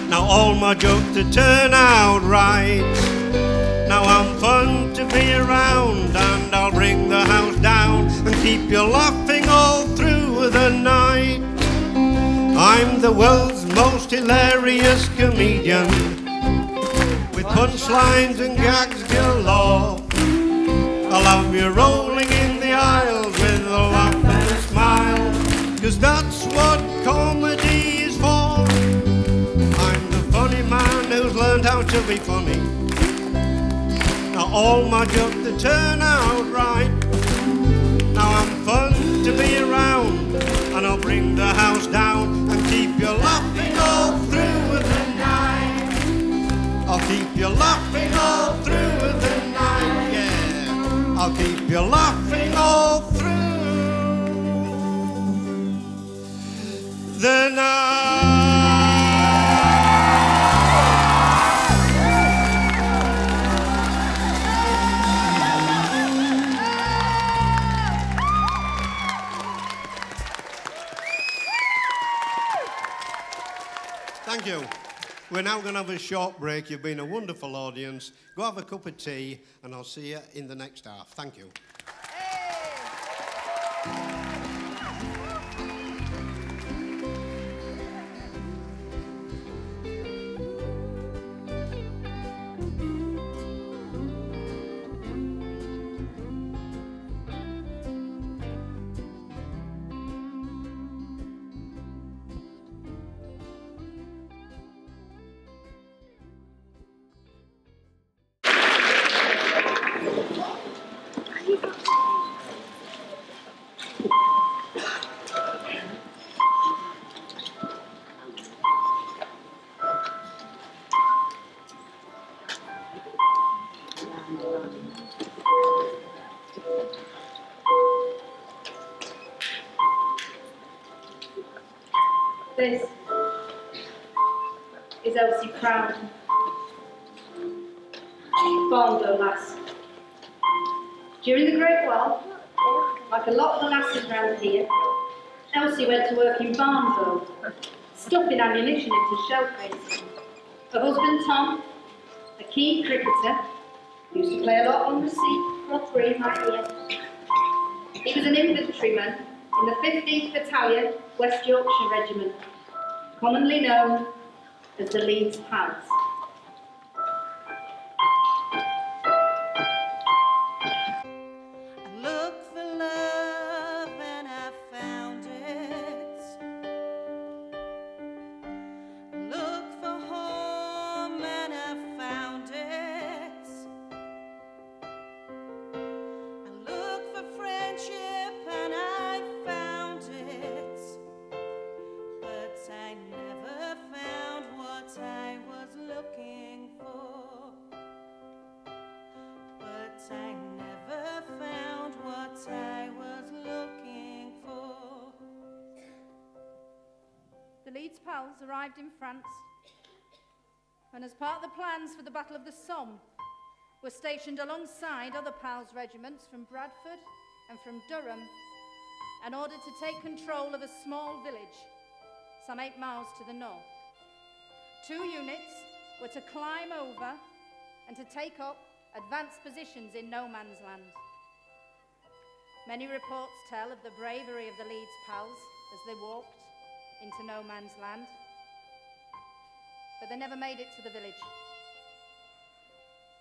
Now all my jokes to turn out right. Now I'm fun to be around, and I'll bring the house down and keep you laughing all through the night. I'm the world's most hilarious comedian, with punchlines and gags galore. I'll have you rolling in the aisles with a laugh and a smile, 'cause that's what comedy is for. I'm the funny man who's learned how to be funny. Now all my jokes to turn out right. Now I'm fun to be around, and I'll bring the house down and keep you laughing all through the night. I'll keep you laughing all through the night, yeah. I'll keep you laughing all through the night. Thank you. We're now going to have a short break. You've been a wonderful audience. Go have a cup of tea, and I'll see you in the next half. Thank you. This is SEACROFT, Barndoe lass. During the Great War, like a lot of the lasses round here, Elsie went to work in Barndoe, stuffing ammunition into shell cases. Her husband Tom, a keen cricketer, used to play a lot on the SEACROFT green right here. He was an infantryman in the 15th Battalion, West Yorkshire Regiment, commonly known as the Leeds Pals. I looked for love and I found it. I looked for home and I found it. I looked for friendship and I found it. But I never found what I was looking for. But I never found what I was looking for. The Leeds Pals arrived in France, and as part of the plans for the Battle of the Somme, were stationed alongside other Pals regiments from Bradford and from Durham in order to take control of a small village some 8 miles to the north. 2 units were to climb over and to take up advanced positions in no man's land. Many reports tell of the bravery of the Leeds Pals as they walked into no man's land, but they never made it to the village.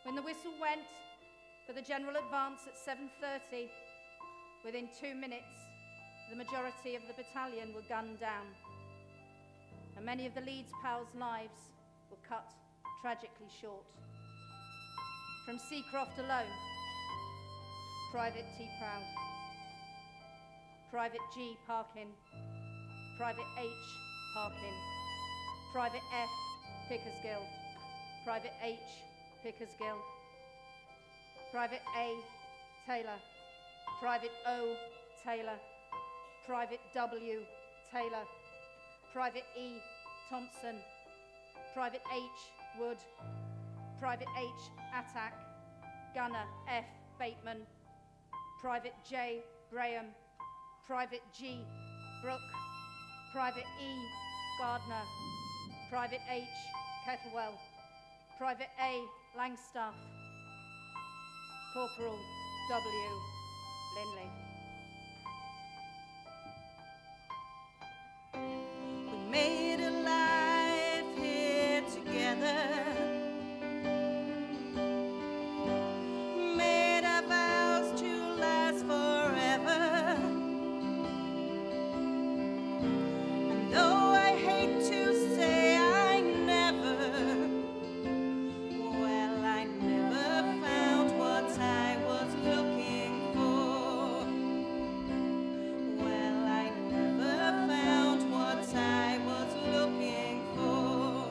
When the whistle went for the general advance at 7:30, within 2 minutes, the majority of the battalion were gunned down, and many of the Leeds Pals' lives were cut tragically short. From SEACROFT alone, Private T. Proud. Private G, parking. Private H, parking. Private F, Pickersgill. Private H, Pickersgill. Private A, Taylor. Private O, Taylor. Private W, Taylor. Private E, Thompson. Private H, Wood. Private H, Attack. Gunner F, Bateman. Private J, Graham. Private G, Brooke. Private E, Gardner. Private H, Kettlewell. Private A, Langstaff. Corporal W, Linley. We made a life here together, made our vows to last forever. And though I hate to say I never, well, I never found what I was looking for. Well, I never found what I was looking for.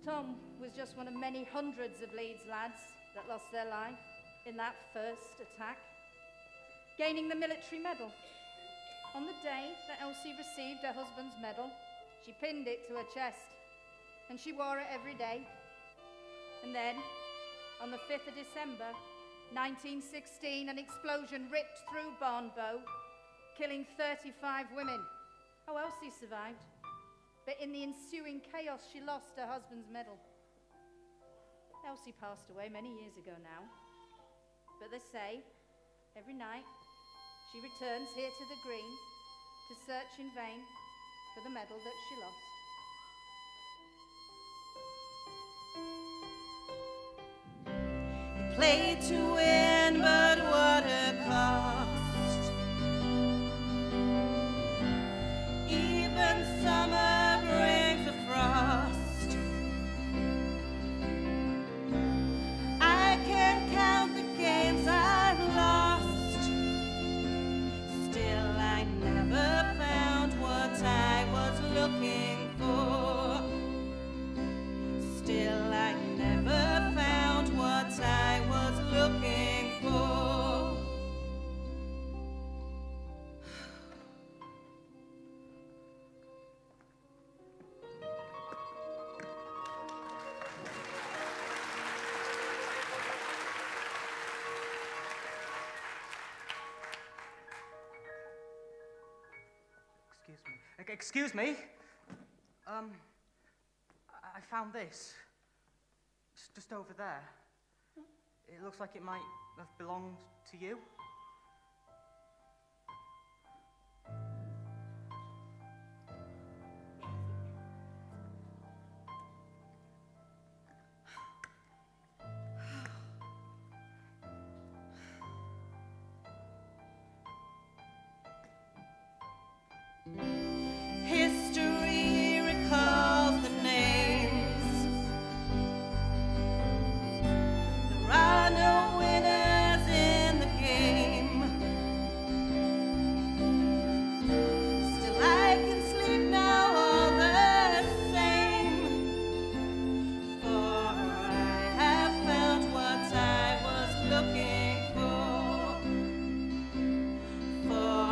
Tom was just one of many hundreds of Leeds lads that lost their life in that first attack, gaining the military medal. On the day that Elsie received her husband's medal, she pinned it to her chest, and she wore it every day. And then, on the 5th of December, 1916, an explosion ripped through Barnbow, killing 35 women. Oh, Elsie survived, but in the ensuing chaos, she lost her husband's medal. Elsie passed away many years ago now, but they say every night she returns here to the green to search in vain for the medal that she lost. You played to win, but what a cost. Even summer brings a frost. I can count the games I've lost. Still, I never found what I was looking for. Still, I never found what I was looking for. Excuse me. I found this. It's just over there. It looks like it might have belonged to you. History recalls the names. There are no winners in the game. Still, I can sleep now all the same. For I have found what I was looking for. For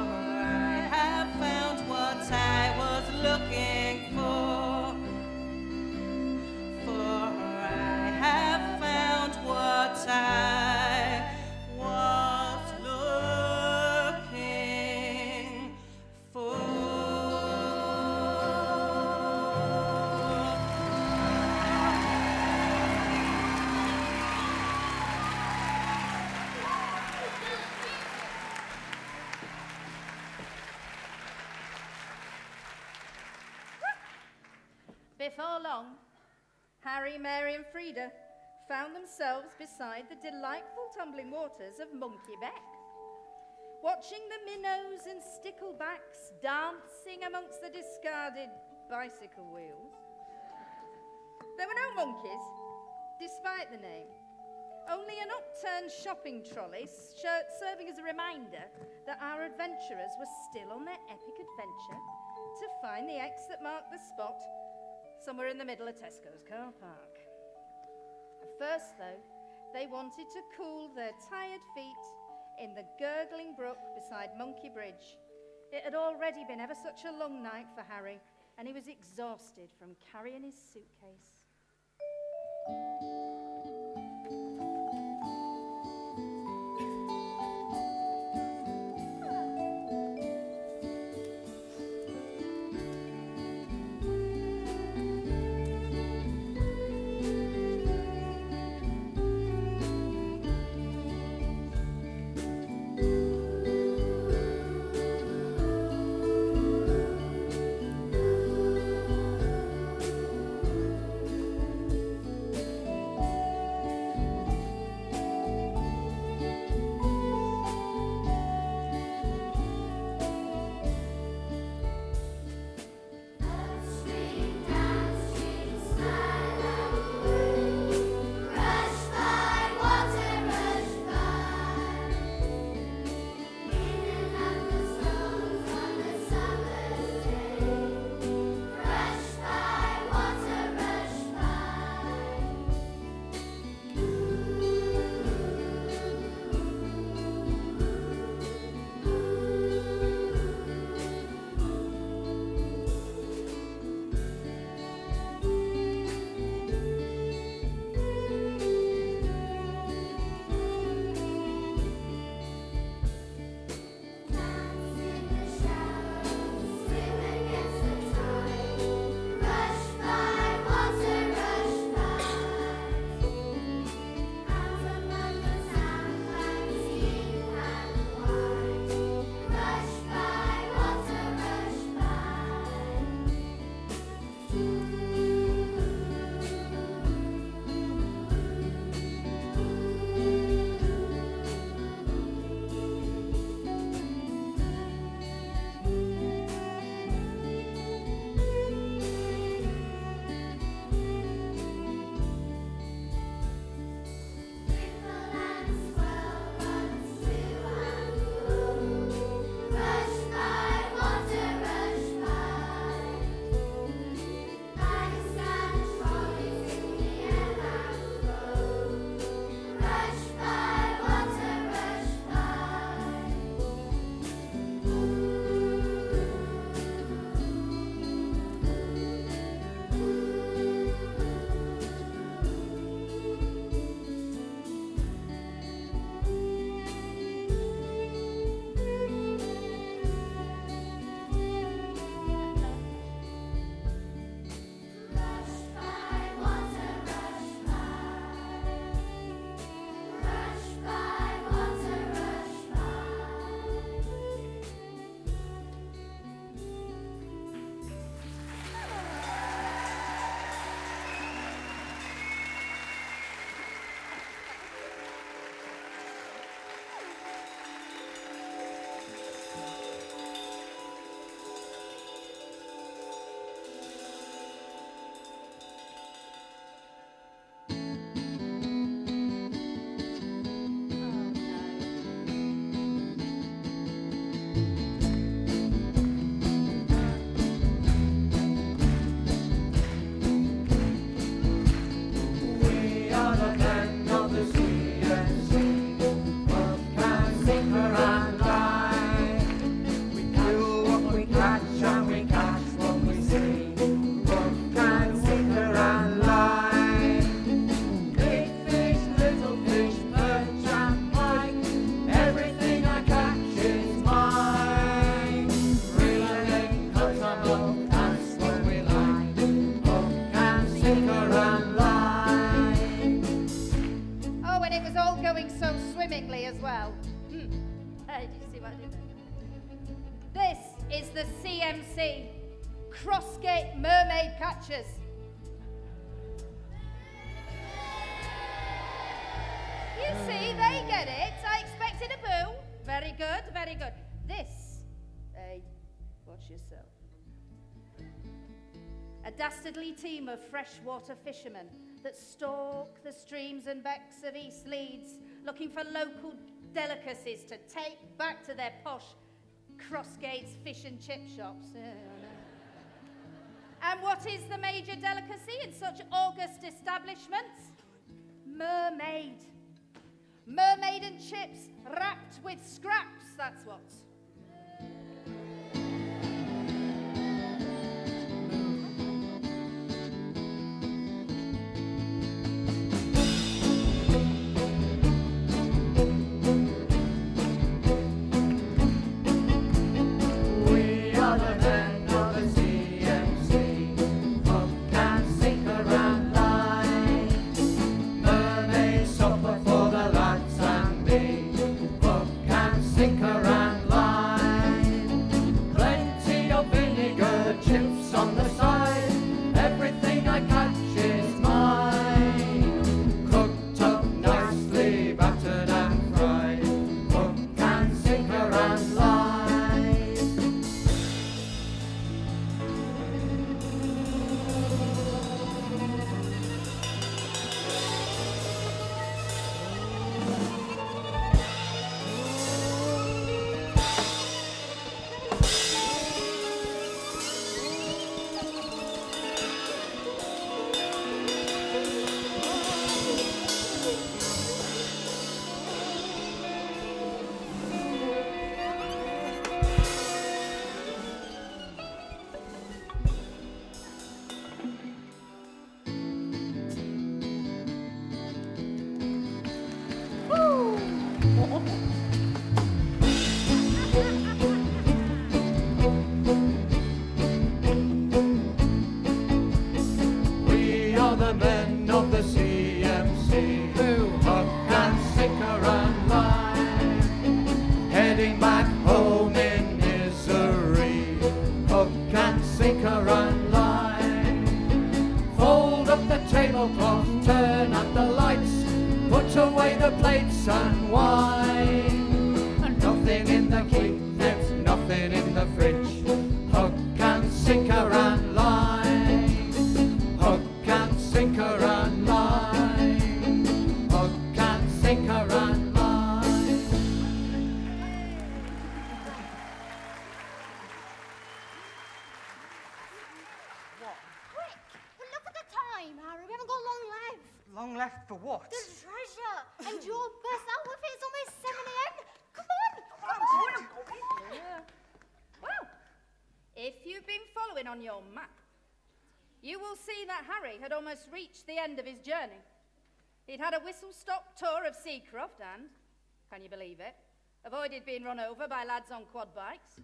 I have found what I was looking for. For I have found what I was looking for. Before long, Harry, Mary and Frida found themselves beside the delightful tumbling waters of Monkey Beck, watching the minnows and sticklebacks dancing amongst the discarded bicycle wheels. There were no monkeys, despite the name, Only an upturned shopping trolley serving as a reminder that our adventurers were still on their epic adventure to find the X that marked the spot somewhere in the middle of Tesco's car park. First, though, they wanted to cool their tired feet in the gurgling brook beside Monkey Bridge. It had already been ever such a long night for Harry, and he was exhausted from carrying his suitcase. This is the CMC, Crossgate Mermaid Catchers. You see, they get it. I expected a boo. Very good, very good. This, watch yourself. A dastardly team of freshwater fishermen that stalk the streams and becks of East Leeds, looking for local delicacies to take back to their posh Crossgates fish and chip shops. Yeah, I know. And what is the major delicacy in such august establishments? Mermaid. Mermaid and chips wrapped with scraps, that's what. Had almost reached the end of his journey. He'd had a whistle-stop tour of SEACROFT and, can you believe it, avoided being run over by lads on quad bikes.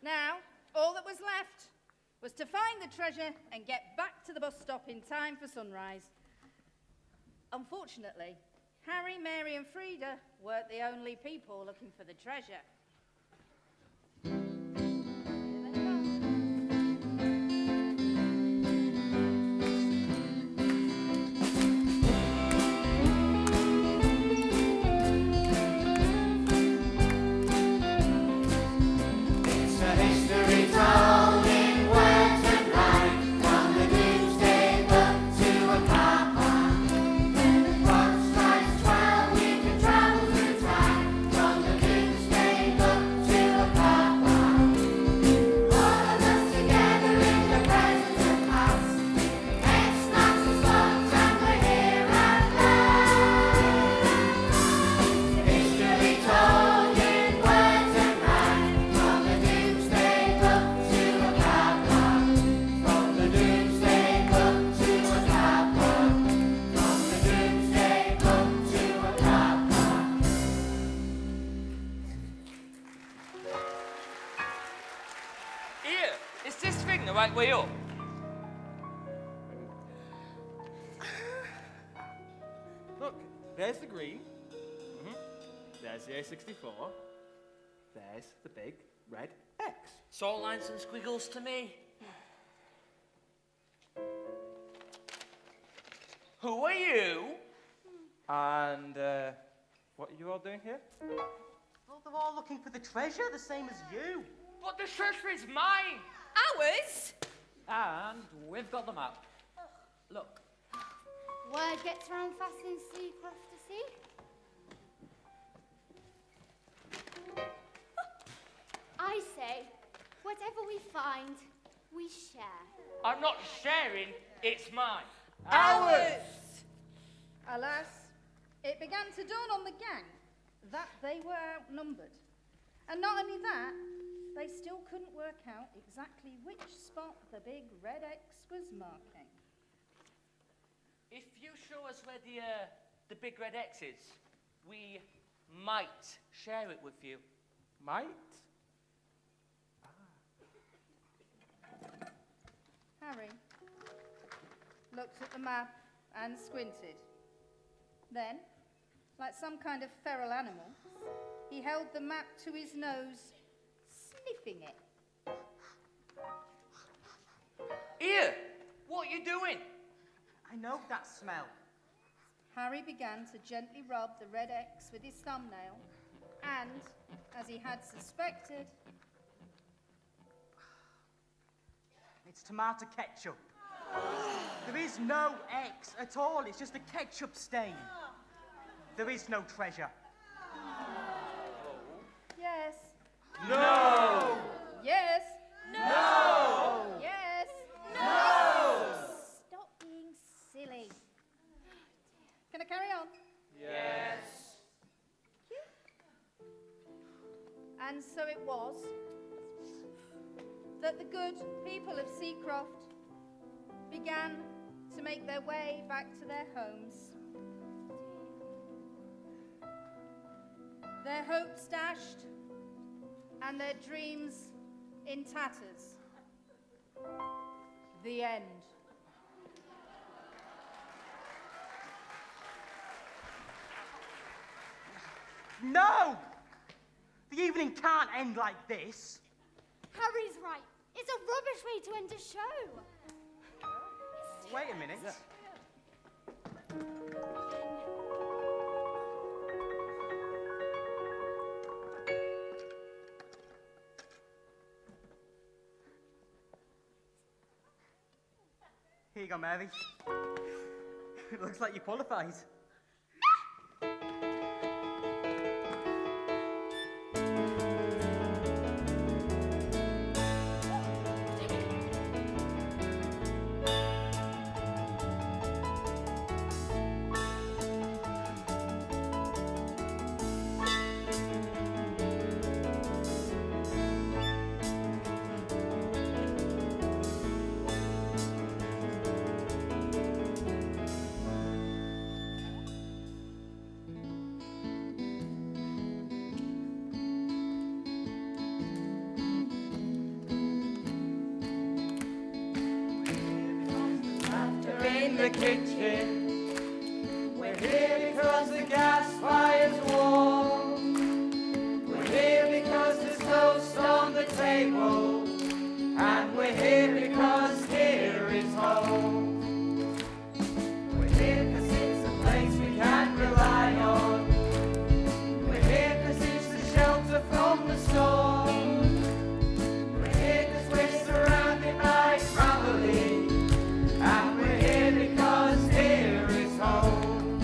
Now, all that was left was to find the treasure and get back to the bus stop in time for sunrise. Unfortunately, Harry, Mary and Frida weren't the only people looking for the treasure. Right way up. Look, there's the green. There's the A64. There's the big red X. It's all lines and squiggles to me. Who are you? And what are you all doing here? Well, they're all looking for the treasure, the same as you. But the treasure is mine. Ours? And we've got the map. Look. Word gets around fast in SEACROFT, to see. I say, whatever we find, we share. I'm not sharing, it's mine. Ours! Alas, it began to dawn on the gang that they were outnumbered. And not only that, they still couldn't work out exactly which spot the big red X was marking. If you show us where the big red X is, we might share it with you. Might? Harry looked at the map and squinted. Then, like some kind of feral animal, he held the map to his nose, sniffing it. Here! What are you doing? I know that smell. Harry began to gently rub the red X with his thumbnail, and, as he had suspected, it's tomato ketchup. There is no X at all. It's just a ketchup stain. There is no treasure. yes. No! Yes. No! Yes. No! Stop being silly. Can I carry on? Yes. And so it was that the good people of SEACROFT began to make their way back to their homes. Their hopes dashed and their dreams in tatters. The end. No! The evening can't end like this. Harry's right. It's a rubbish way to end a show. Wait a minute. Here you go, Mary. It looks like you qualified. In the kitchen, we're here because the gas fire's warm. We're here because there's toast on the table, and we're here because here is home. We're here because it's a place we can rely on. We're here because it's the shelter from the storm. We're here because we're surrounded by family. And we're here because here is home.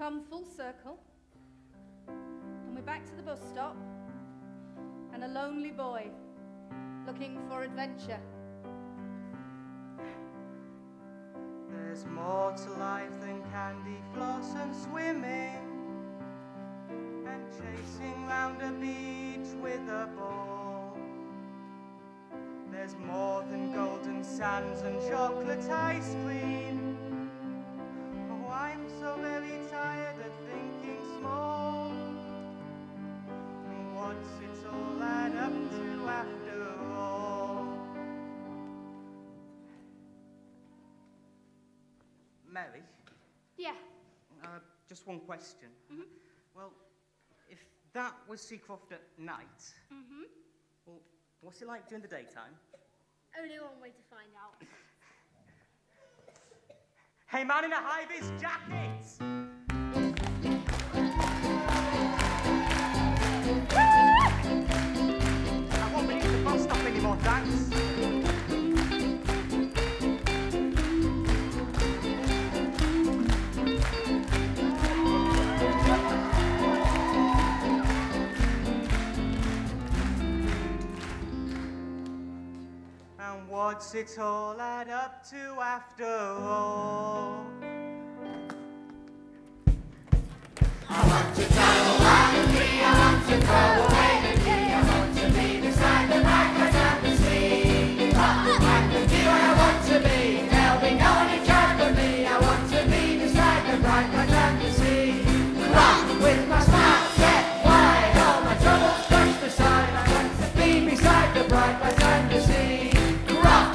come full circle, and we're back to the bus stop, and a lonely boy looking for adventure. There's more to life than candy floss and swimming, and chasing round a beach with a ball. There's more than golden sands and chocolate ice cream. Oh, I'm so very tired of thinking small. And what's it all add up to after all? Mary? Yeah. Just one question. Well, if that was SEACROFT at night, well, what's it like during the daytime? Only one way to find out. Hey, man in a high-vis jacket! I won't be near the bus stop anymore, thanks. And what's it all add up to after all? I want to travel wild and free, I want to throw away the key, I want to be beside the blackbirds and the sea. I can be where I want to be, there'll be no one in charge but me. I want to be beside the bright lights and the sea. Rock with my smile set wide, all my troubles pushed aside. I want to be beside the bright lights and the sea.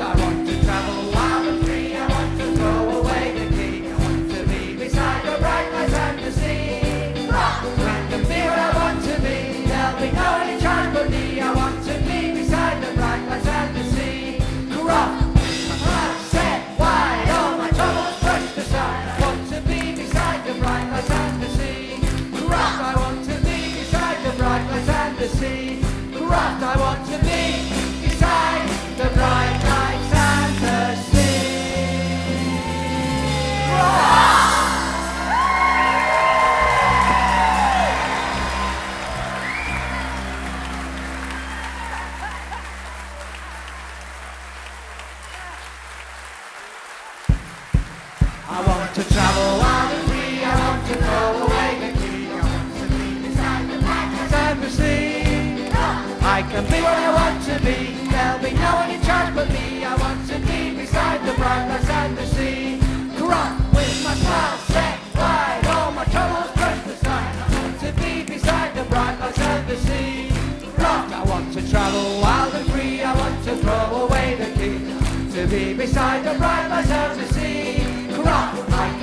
I want to travel wild and free, I want to throw away the key, I want to be beside the bright lights and the sea. Rock and be where I want to be, there'll be no one in charge but me. I want to be beside the bright lights and the sea. Rock, set wide, all my troubles pushed aside. I want to be beside the bright lights and the sea. Rock, I want to be beside the bright lights and the sea. Rock, I want to be beside the bright lights and the sea. I want to travel wild and free, I want to throw away the key, I want to be beside the bright lights and the sea. I can be where I want to be, there'll be no one in charge but me. I want to be beside the bright lights and the sea. Rock with my smile set wide, all my troubles pushed aside. I want to be beside the bright lights and the sea. Rock, I want to travel wild and free, I want to throw away the key, to be beside the bright lights and the sea. Rock, I